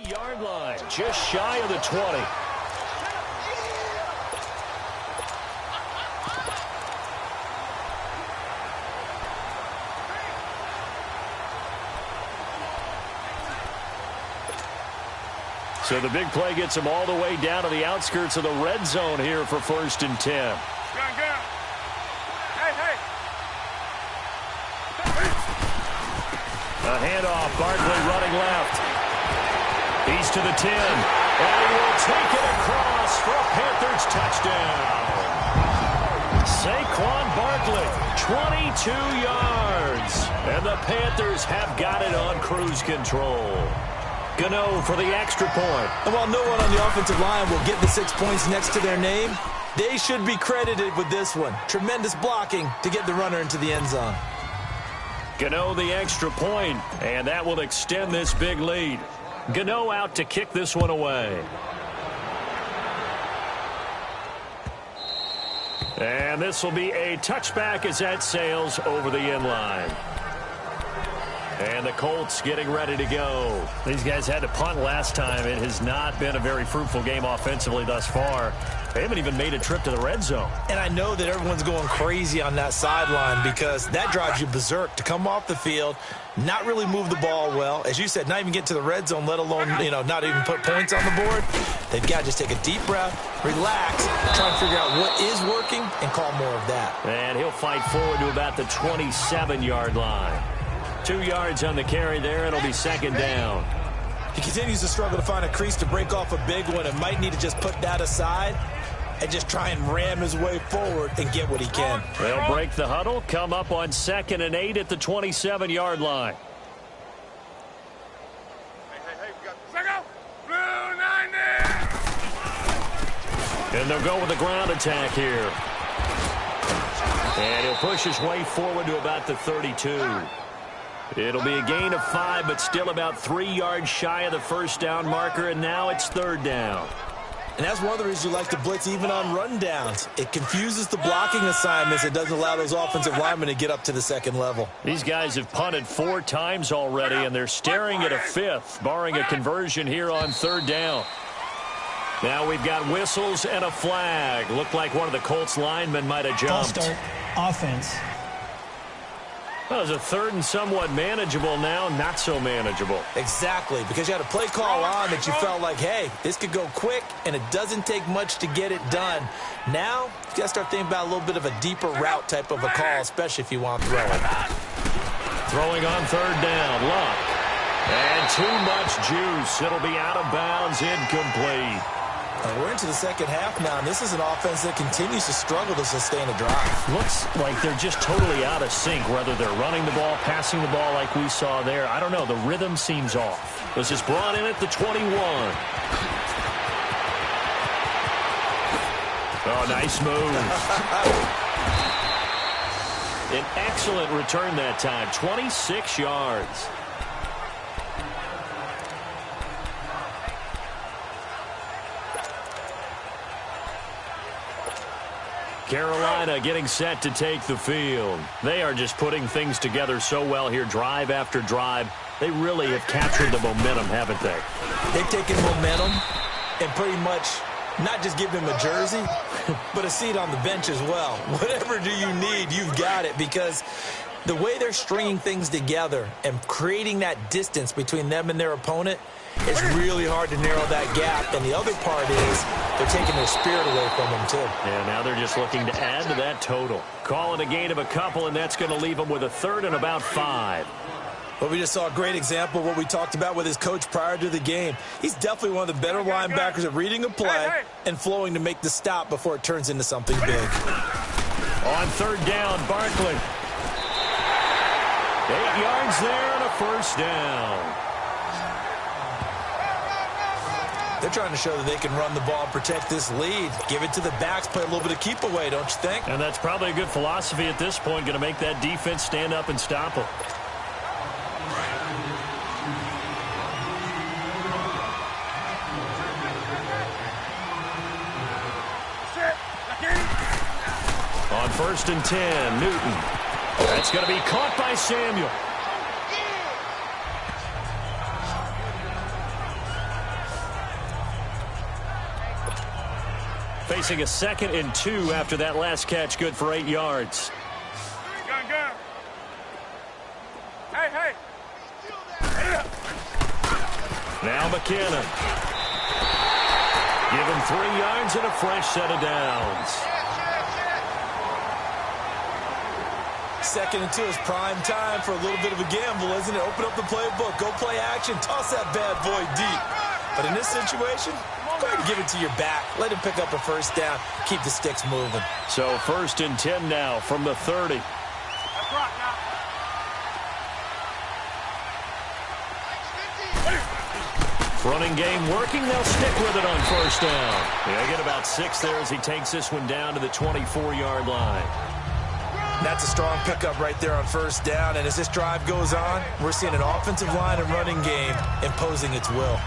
Yard line, just shy of the 20. So the big play gets him all the way down to the outskirts of the red zone here for 1st and 10. Go. Hey. A handoff, Barkley running left. He's to the 10, and he will take it across for a Panthers touchdown. Saquon Barkley, 22 yards, and the Panthers have got it on cruise control. Gano for the extra point. And while no one on the offensive line will get the 6 points next to their name, they should be credited with this one. Tremendous blocking to get the runner into the end zone. Gano the extra point, and that will extend this big lead. Gano out to kick this one away. And this will be a touchback as that sails over the end line. And the Colts getting ready to go. These guys had to punt last time. It has not been a very fruitful game offensively thus far. They haven't even made a trip to the red zone. And I know that everyone's going crazy on that sideline because that drives you berserk to come off the field, not really move the ball well. As you said, not even get to the red zone, let alone, not even put points on the board. They've got to just take a deep breath, relax, try and figure out what is working, and call more of that. And he'll fight forward to about the 27-yard line. 2 yards on the carry there. It'll be 2nd down. He continues to struggle to find a crease to break off a big one and might need to just put that aside and just try and ram his way forward and get what he can. They'll break the huddle, come up on 2nd and 8 at the 27-yard line. Hey, we got second. Blue 90. And they'll go with the ground attack here. And he'll push his way forward to about the 32. It'll be a gain of 5, but still about 3 yards shy of the 1st down marker, and now it's 3rd down. And that's one of the reasons you like to blitz even on rundowns. It confuses the blocking assignments. It doesn't allow those offensive linemen to get up to the 2nd level. These guys have punted 4 times already, and they're staring at a 5th, barring a conversion here on 3rd down. Now we've got whistles and a flag. Looked like one of the Colts linemen might have jumped. False start, offense. Well, it was a 3rd and somewhat manageable, now not so manageable. Exactly, because you had a play call on that you felt like, hey, this could go quick, and it doesn't take much to get it done. Now, you got to start thinking about a little bit of a deeper route type of a call, especially if you want to throw it. Throwing on 3rd down, Luck. And too much juice. It'll be out of bounds, incomplete. We're into the 2nd half now, and this is an offense that continues to struggle to sustain a drive. Looks like they're just totally out of sync, whether they're running the ball, passing the ball like we saw there. I don't know. The rhythm seems off. This is brought in at the 21. Oh, nice move. An excellent return that time. 26 yards. Carolina getting set to take the field. They are just putting things together so well here, drive after drive. They really have captured the momentum, haven't they? They've taken momentum and pretty much not just give him a jersey, but a seat on the bench as well. Whatever do you need, you've got it, because the way they're stringing things together and creating that distance between them and their opponent, it's really hard to narrow that gap. And the other part is they're taking their spirit away from them, too. Yeah, now they're just looking to add to that total. Call it a gain of a couple, and that's going to leave them with a 3rd and about 5. Well, we just saw a great example of what we talked about with his coach prior to the game. He's definitely one of the better linebackers at reading a play and flowing to make the stop before it turns into something big. On 3rd down, Barkley. 8 yards there and a 1st down. They're trying to show that they can run the ball and protect this lead. Give it to the backs, play a little bit of keep away, don't you think? And that's probably a good philosophy at this point, going to make that defense stand up and stop them. On 1st and 10, Newton. That's going to be caught by Samuel. Facing a 2nd and 2 after that last catch, good for 8 yards. Gun. Hey. Now McKinnon. Give him 3 yards and a fresh set of downs. 2nd and 2 is prime time for a little bit of a gamble, isn't it? Open up the playbook, go play action, toss that bad boy deep. But in this situation, go ahead and give it to your back. Let him pick up a first down. Keep the sticks moving. So 1st and 10 now from the 30. That's right now. Running game working. They'll stick with it on 1st down. They get about 6 there as he takes this one down to the 24-yard line. That's a strong pickup right there on 1st down. And as this drive goes on, we're seeing an offensive line and running game imposing its will.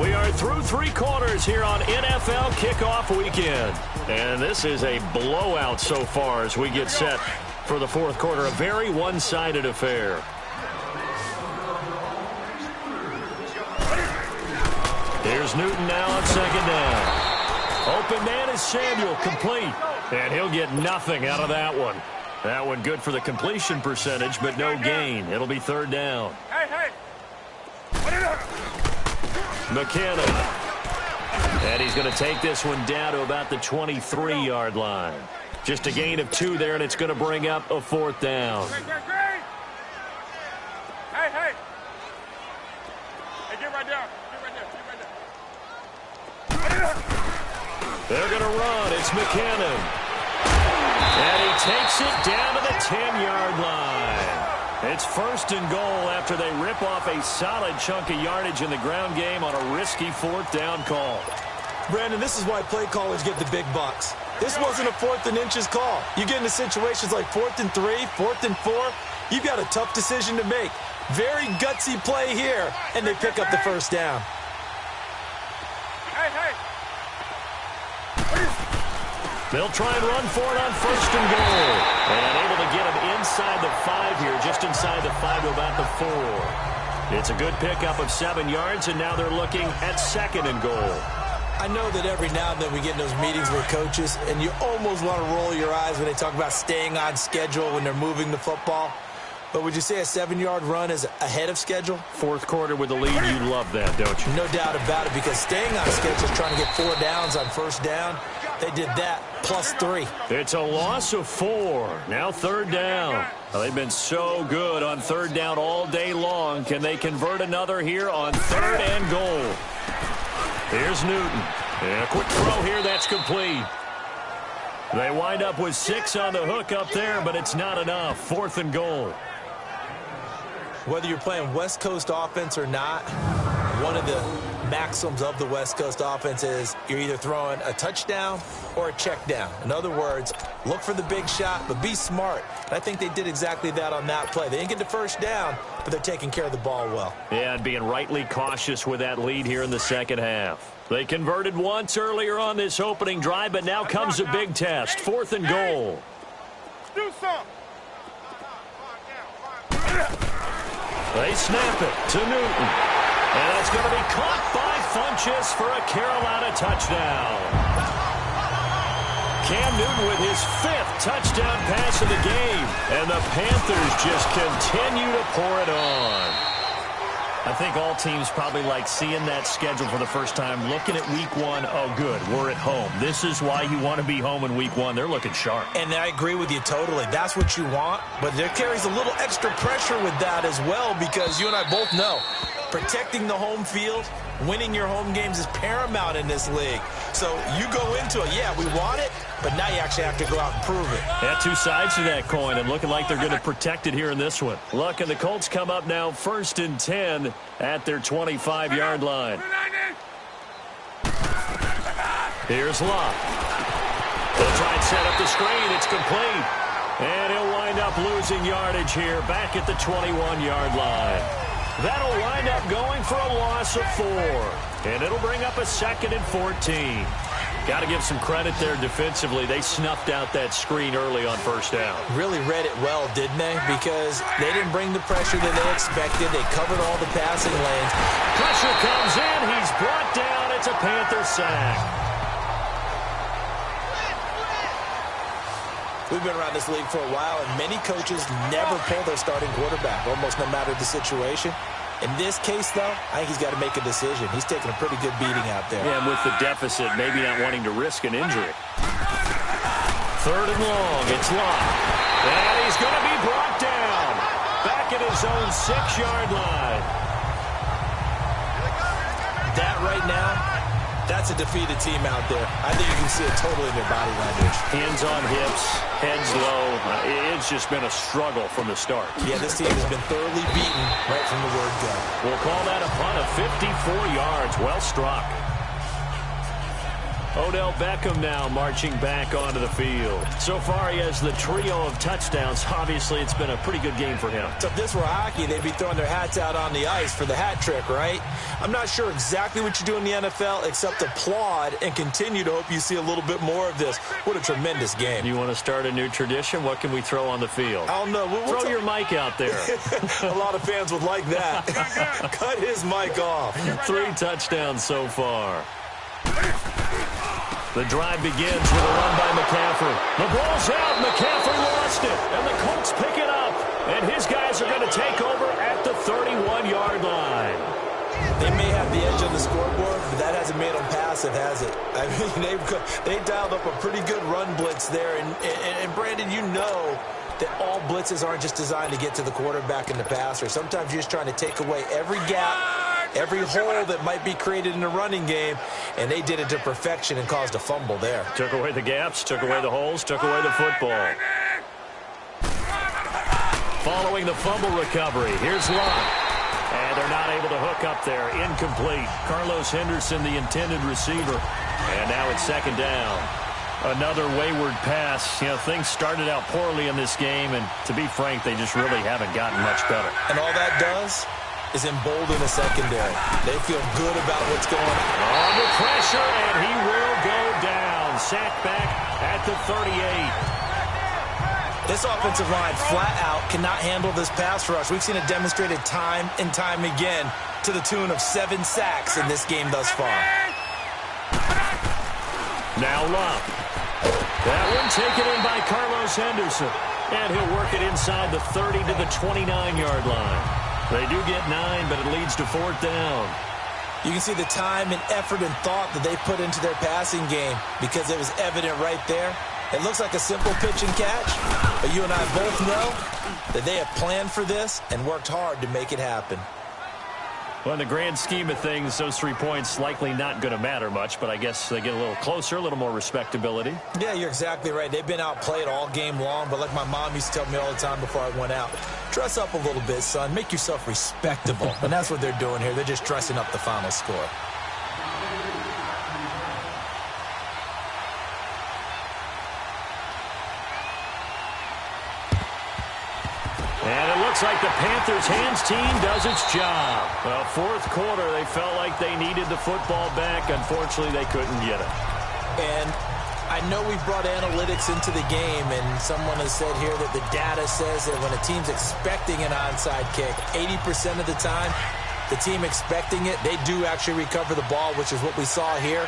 We are through 3 quarters here on NFL Kickoff Weekend. And this is a blowout so far as we get set for the 4th quarter. A very one-sided affair. Here's Newton now on 2nd down. Open man is Samuel, complete. And he'll get nothing out of that one. That one good for the completion percentage, but no gain. It'll be 3rd down. Hey, hey. Put it up. McKinnon. And he's going to take this one down to about the 23-yard line. Just a gain of 2 there, and it's going to bring up a 4th down. Great, great, great. Hey, hey. Hey, get right down. Get right there. Get right there. Put it up. They're going to run. It's McKinnon. And he takes it down to the 10-yard line. It's 1st and goal after they rip off a solid chunk of yardage in the ground game on a risky 4th down call. Brandon, this is why play callers get the big bucks. This wasn't a 4th and inches call. You get into situations like 4th and 3, 4th and 4. You've got a tough decision to make. Very gutsy play here, and they pick up the 1st down. Hey, hey. They'll try and run for it on 1st and goal. And able to get him inside the 5 here, just inside the 5 to about the 4. It's a good pickup of 7 yards, and now they're looking at 2nd and goal. I know that every now and then we get in those meetings with coaches, and you almost want to roll your eyes when they talk about staying on schedule when they're moving the football. But would you say a 7-yard run is ahead of schedule? 4th quarter with the lead, you love that, don't you? No doubt about it, because staying on schedule is trying to get 4 downs on 1st down. They did that, plus 3. It's a loss of 4. Now 3rd down. Well, they've been so good on 3rd down all day long. Can they convert another here on 3rd and goal? Here's Newton. And a quick throw here, that's complete. They wind up with 6 on the hook up there, but it's not enough. 4th and goal. Whether you're playing West Coast offense or not, one of the maxims of the West Coast offense is you're either throwing a touchdown or a check down. In other words, look for the big shot, but be smart. And I think they did exactly that on that play. They didn't get the 1st down, but they're taking care of the ball well. Yeah, and being rightly cautious with that lead here in the 2nd half. They converted once earlier on this opening drive, but now comes a big test. 4th and goal. Do something. They snap it to Newton. And it's going to be caught by Funchess for a Carolina touchdown. Cam Newton with his 5th touchdown pass of the game. And the Panthers just continue to pour it on. I think all teams probably like seeing that schedule for the first time, looking at week 1. Oh, good, we're at home. This is why you want to be home in week 1. They're looking sharp. And I agree with you totally. That's what you want. But there carries a little extra pressure with that as well, because you and I both know protecting the home field, winning your home games is paramount in this league. So you go into it, yeah, we want it, but now you actually have to go out and prove it. Yeah, 2 sides to that coin, and looking like they're going to protect it here in this one. Look, and the Colts come up now 1st and 10 at their 25-yard line. Here's Locke. They'll try and set up the screen. It's complete. And he'll wind up losing yardage here back at the 21-yard line. That'll wind up going for a loss of 4. And it'll bring up a 2nd and 14. Got to give some credit there defensively. They snuffed out that screen early on first down. Really read it well, didn't they? Because they didn't bring the pressure that they expected. They covered all the passing lanes. Pressure comes in. He's brought down. It's a Panther sack. We've been around this league for a while, and many coaches never pull their starting quarterback, almost no matter the situation. In this case, though, I think he's got to make a decision. He's taking a pretty good beating out there. Yeah, and with the deficit, maybe not wanting to risk an injury. Third and long. It's locked. And he's going to be brought down. Back at his own 6-yard line. That right now, that's a defeated team out there. I think you can see it totally in their body language. Hands on hips, heads low. It's just been a struggle from the start. Yeah, this team has been thoroughly beaten right from the word go. We'll call that a punt of 54 yards. Well struck. Odell Beckham now marching back onto the field. So far, he has the trio of touchdowns. Obviously, it's been a pretty good game for him. So if this were hockey, they'd be throwing their hats out on the ice for the hat trick, right? I'm not sure exactly what you do in the NFL except applaud and continue to hope you see a little bit more of this. What a tremendous game. You want to start a new tradition? What can we throw on the field? I don't know. Throw your mic out there. A lot of fans would like that. Cut his mic off. 3 touchdowns so far. The drive begins with a run by McCaffrey. The ball's out. McCaffrey lost it. And the Colts pick it up. And his guys are going to take over at the 31-yard line. They may have the edge on the scoreboard, but that hasn't made them passive, has it? I mean, they dialed up a pretty good run blitz there. And Brandon, you know that all blitzes aren't just designed to get to the quarterback and the passer. Sometimes you're just trying to take away every gap, every hole that might be created in the running game, and they did it to perfection and caused a fumble there. Took away the gaps, took away the holes, took away the football. Following the fumble recovery, here's Lott. And they're not able to hook up there. Incomplete. Carlos Henderson, the intended receiver. And now it's second down. Another wayward pass. You know, things started out poorly in this game, and to be frank, they just really haven't gotten much better. And all that does is embolden the secondary. They feel good about what's going on. Under pressure, and he will go down. Sacked back at the 38. This offensive line flat out cannot handle this pass rush. We've seen it demonstrated time and time again to the tune of 7 sacks in this game thus far. Now Lott. That one taken in by Carlos Henderson. And he'll work it inside the 30 to the 29-yard line. They do get 9, but it leads to 4th down. You can see the time and effort and thought that they put into their passing game because it was evident right there. It looks like a simple pitch and catch, but you and I both know that they have planned for this and worked hard to make it happen. Well, in the grand scheme of things, those 3 points likely not going to matter much, but I guess they get a little closer, a little more respectability. Yeah, you're exactly right. They've been outplayed all game long, but like my mom used to tell me all the time before I went out, dress up a little bit, son. Make yourself respectable. And that's what they're doing here. They're just dressing up the final score. And it looks like the Panthers' hands team does its job. Well, 4th quarter, they felt like they needed the football back. Unfortunately, they couldn't get it. And I know we've brought analytics into the game, and someone has said here that the data says that when a team's expecting an onside kick, 80% of the time, the team expecting it, they do actually recover the ball, which is what we saw here.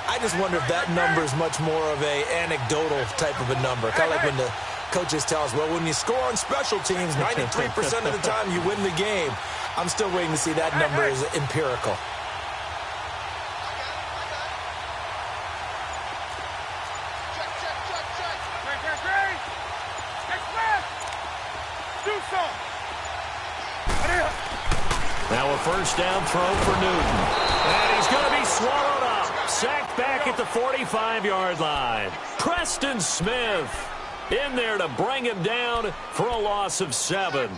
I just wonder if that number is much more of a anecdotal type of a number. Kind of like when the coaches tell us, well, when you score on special teams, 93% of the time you win the game. I'm still waiting to see that number is empirical. Now a first down throw for Newton. And he's going to be swallowed up. Sacked back at the 45-yard line. Preston Smith in there to bring him down for a loss of 7.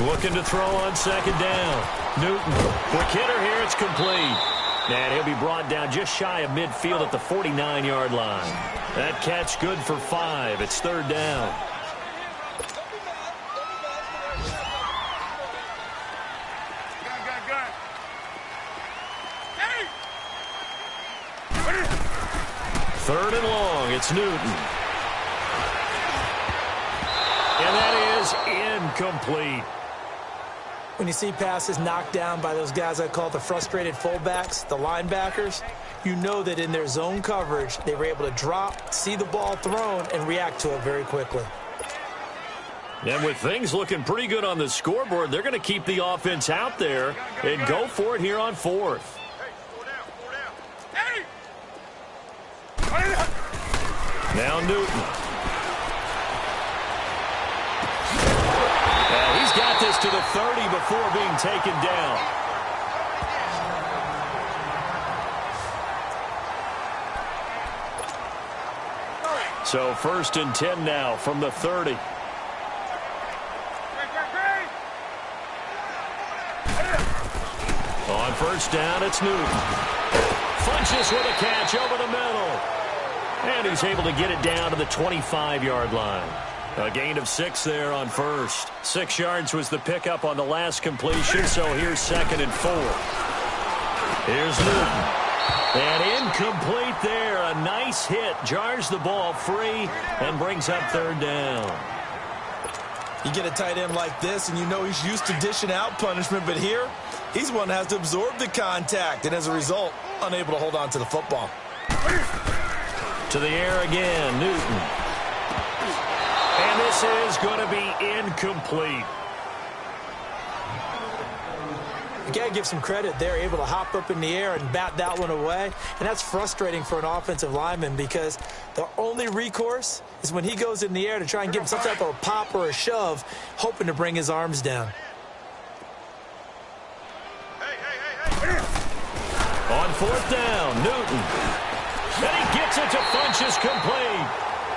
Looking to throw on second down. Newton, quick hitter here, it's complete. And he'll be brought down just shy of midfield at the 49-yard line. That catch good for 5. It's 3rd down. Third and long. It's Newton. And that is incomplete. When you see passes knocked down by those guys I call the frustrated fullbacks, the linebackers, you know that in their zone coverage, they were able to drop, see the ball thrown, and react to it very quickly. And with things looking pretty good on the scoreboard, they're going to keep the offense out there and go for it here on fourth. Now Newton. He's got this to the 30 before being taken down. So first and 10 now from the 30. On first down, it's Newton. Funches with a catch over the middle. And he's able to get it down to the 25-yard line. A gain of 6 there on first. 6 yards was the pickup on the last completion, so here's second and 4. Here's Newton. And incomplete there. A nice hit. Jars the ball free and brings up third down. You get a tight end like this, and you know he's used to dishing out punishment, but here, he's one that has to absorb the contact, and as a result, unable to hold on to the football. To the air again, Newton. And this is going to be incomplete. You got to give some credit. They're able to hop up in the air and bat that one away. And that's frustrating for an offensive lineman because the only recourse is when he goes in the air to try and give him some type of a pop or a shove, hoping to bring his arms down. On fourth down, Newton. And he gets it to Funches complete.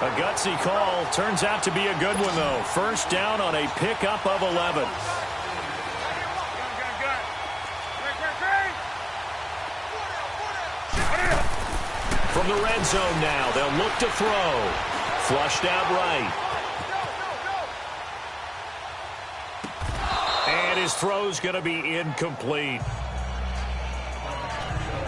A gutsy call. Turns out to be a good one, though. First down on a pickup of 11. From the red zone now, they'll look to throw. Flushed out right. And his throw's going to be incomplete.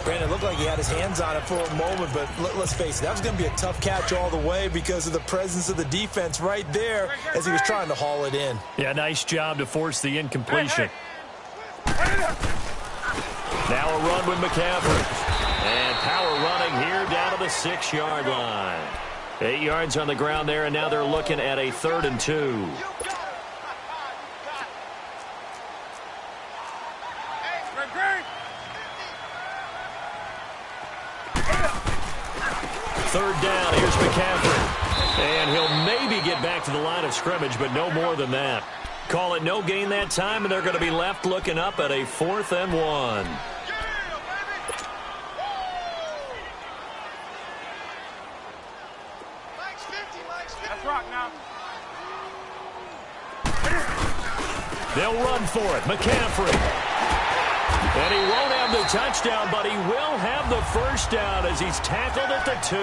Brandon, it looked like he had his hands on it for a moment, but let's face it, that was going to be a tough catch all the way because of the presence of the defense right there as he was trying to haul it in. Yeah, nice job to force the incompletion. Now a run with McCaffrey. And power running here down to the 6-yard line. 8 yards on the ground there, and now they're looking at a 3rd and 2. Third down, here's McCaffrey. And he'll maybe get back to the line of scrimmage, but no more than that. Call it no gain that time, and they're going to be left looking up at a 4th and 1. Let's rock now. They'll run for it. McCaffrey. And he won't have the touchdown, but he will have the first down as he's tackled at the 2.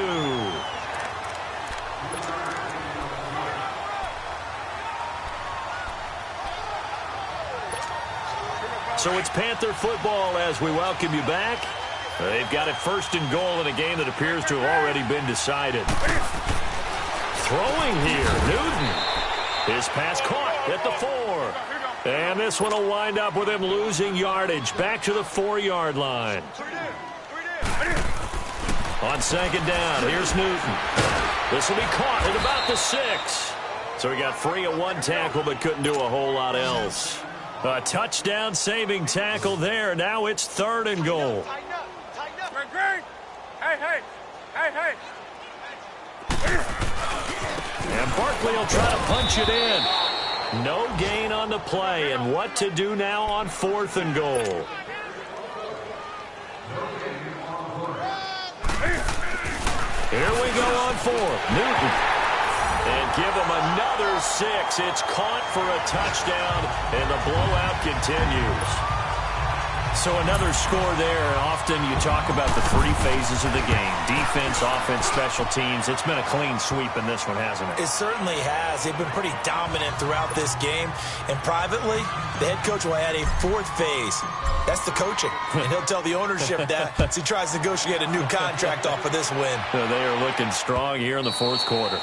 So it's Panther football as we welcome you back. They've got it 1st and goal in a game that appears to have already been decided. Throwing here, Newton. His pass caught at the 4. And this one will wind up with him losing yardage back to the 4-yard line. On second down, here's Newton. This will be caught at about the 6. So he got free of one tackle but couldn't do a whole lot else. A touchdown saving tackle there. Now it's 3rd and goal. Hey. And Barkley will try to punch it in. No gain on the play, and what to do now on 4th and goal. Here we go on 4th. Newton. And give him another 6. It's caught for a touchdown, and the blowout continues. So another score there. Often you talk about the three phases of the game: defense, offense, special teams. It's been a clean sweep in this one, hasn't it? It certainly has. They've been pretty dominant throughout this game. And privately, the head coach will add a fourth phase. That's the coaching. And he'll tell the ownership that as he tries to negotiate a new contract off of this win. So they are looking strong here in the fourth quarter.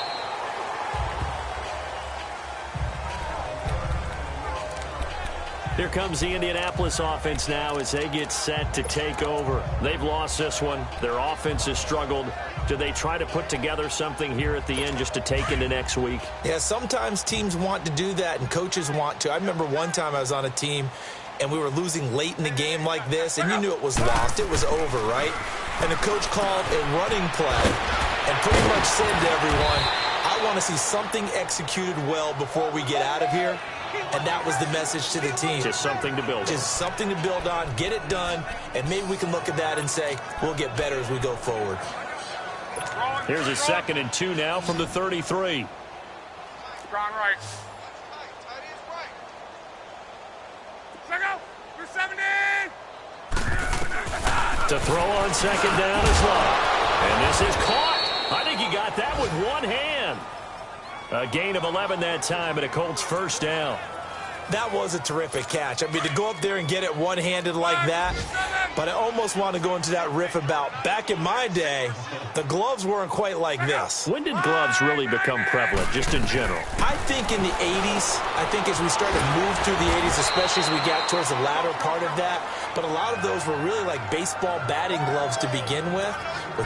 Here comes the Indianapolis offense now as they get set to take over. They've lost this one. Their offense has struggled. Do they try to put together something here at the end just to take into next week? Yeah, sometimes teams want to do that and coaches want to. I remember one time I was on a team and we were losing late in the game like this, and you knew it was lost. It was over, right? And the coach called a running play and pretty much said to everyone, I want to see something executed well before we get out of here. And that was the message to the team. Just something to build on. Just something to build on, get it done, and maybe we can look at that and say, we'll get better as we go forward. Here's a 2nd and 2 now from the 33. Strong right. Let go. You're 70. To throw on 2nd down is Love. And this is caught. I think he got that with one hand. A gain of 11 that time, and a Colts first down. That was a terrific catch. I mean, to go up there and get it one-handed like that, but I almost want to go into that riff about back in my day, the gloves weren't quite like this. When did gloves really become prevalent, just in general? I think in the 80s. I think as we started to move through the 80s, especially as we got towards the latter part of that, but a lot of those were really like baseball batting gloves to begin with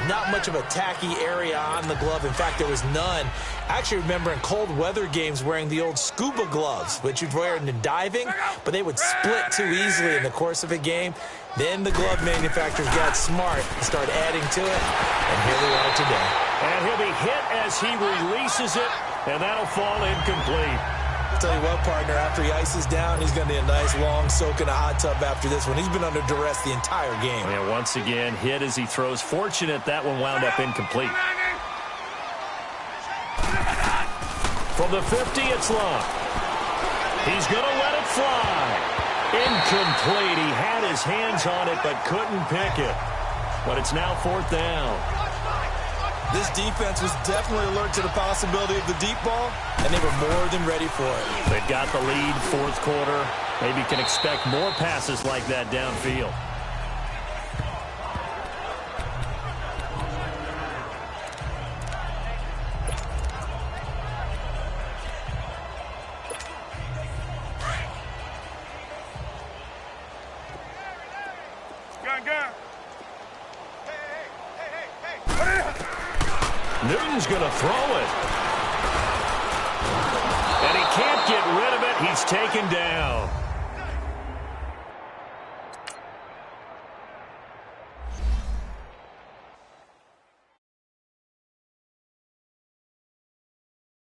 not much of a tacky area on the glove. In fact, there was none. I actually remember in cold weather games wearing the old scuba gloves, which you'd wear in diving, but they would split too easily in the course of a game. Then the glove manufacturers got smart and started adding to it, and here we are today. And he'll be hit as he releases it, and that'll fall incomplete. I'll tell you what, partner, after he ices down, he's going to need a nice long soak in a hot tub after this one. He's been under duress the entire game. And once again, hit as he throws. Fortunate that one wound up incomplete. From the 50, it's Long. He's going to let it fly. Incomplete. He had his hands on it but couldn't pick it. But it's now 4th down. This defense was definitely alert to the possibility of the deep ball, and they were more than ready for it. They've got the lead, fourth quarter. Maybe can expect more passes like that downfield. Gun. Newton's going to throw it. And he can't get rid of it. He's taken down.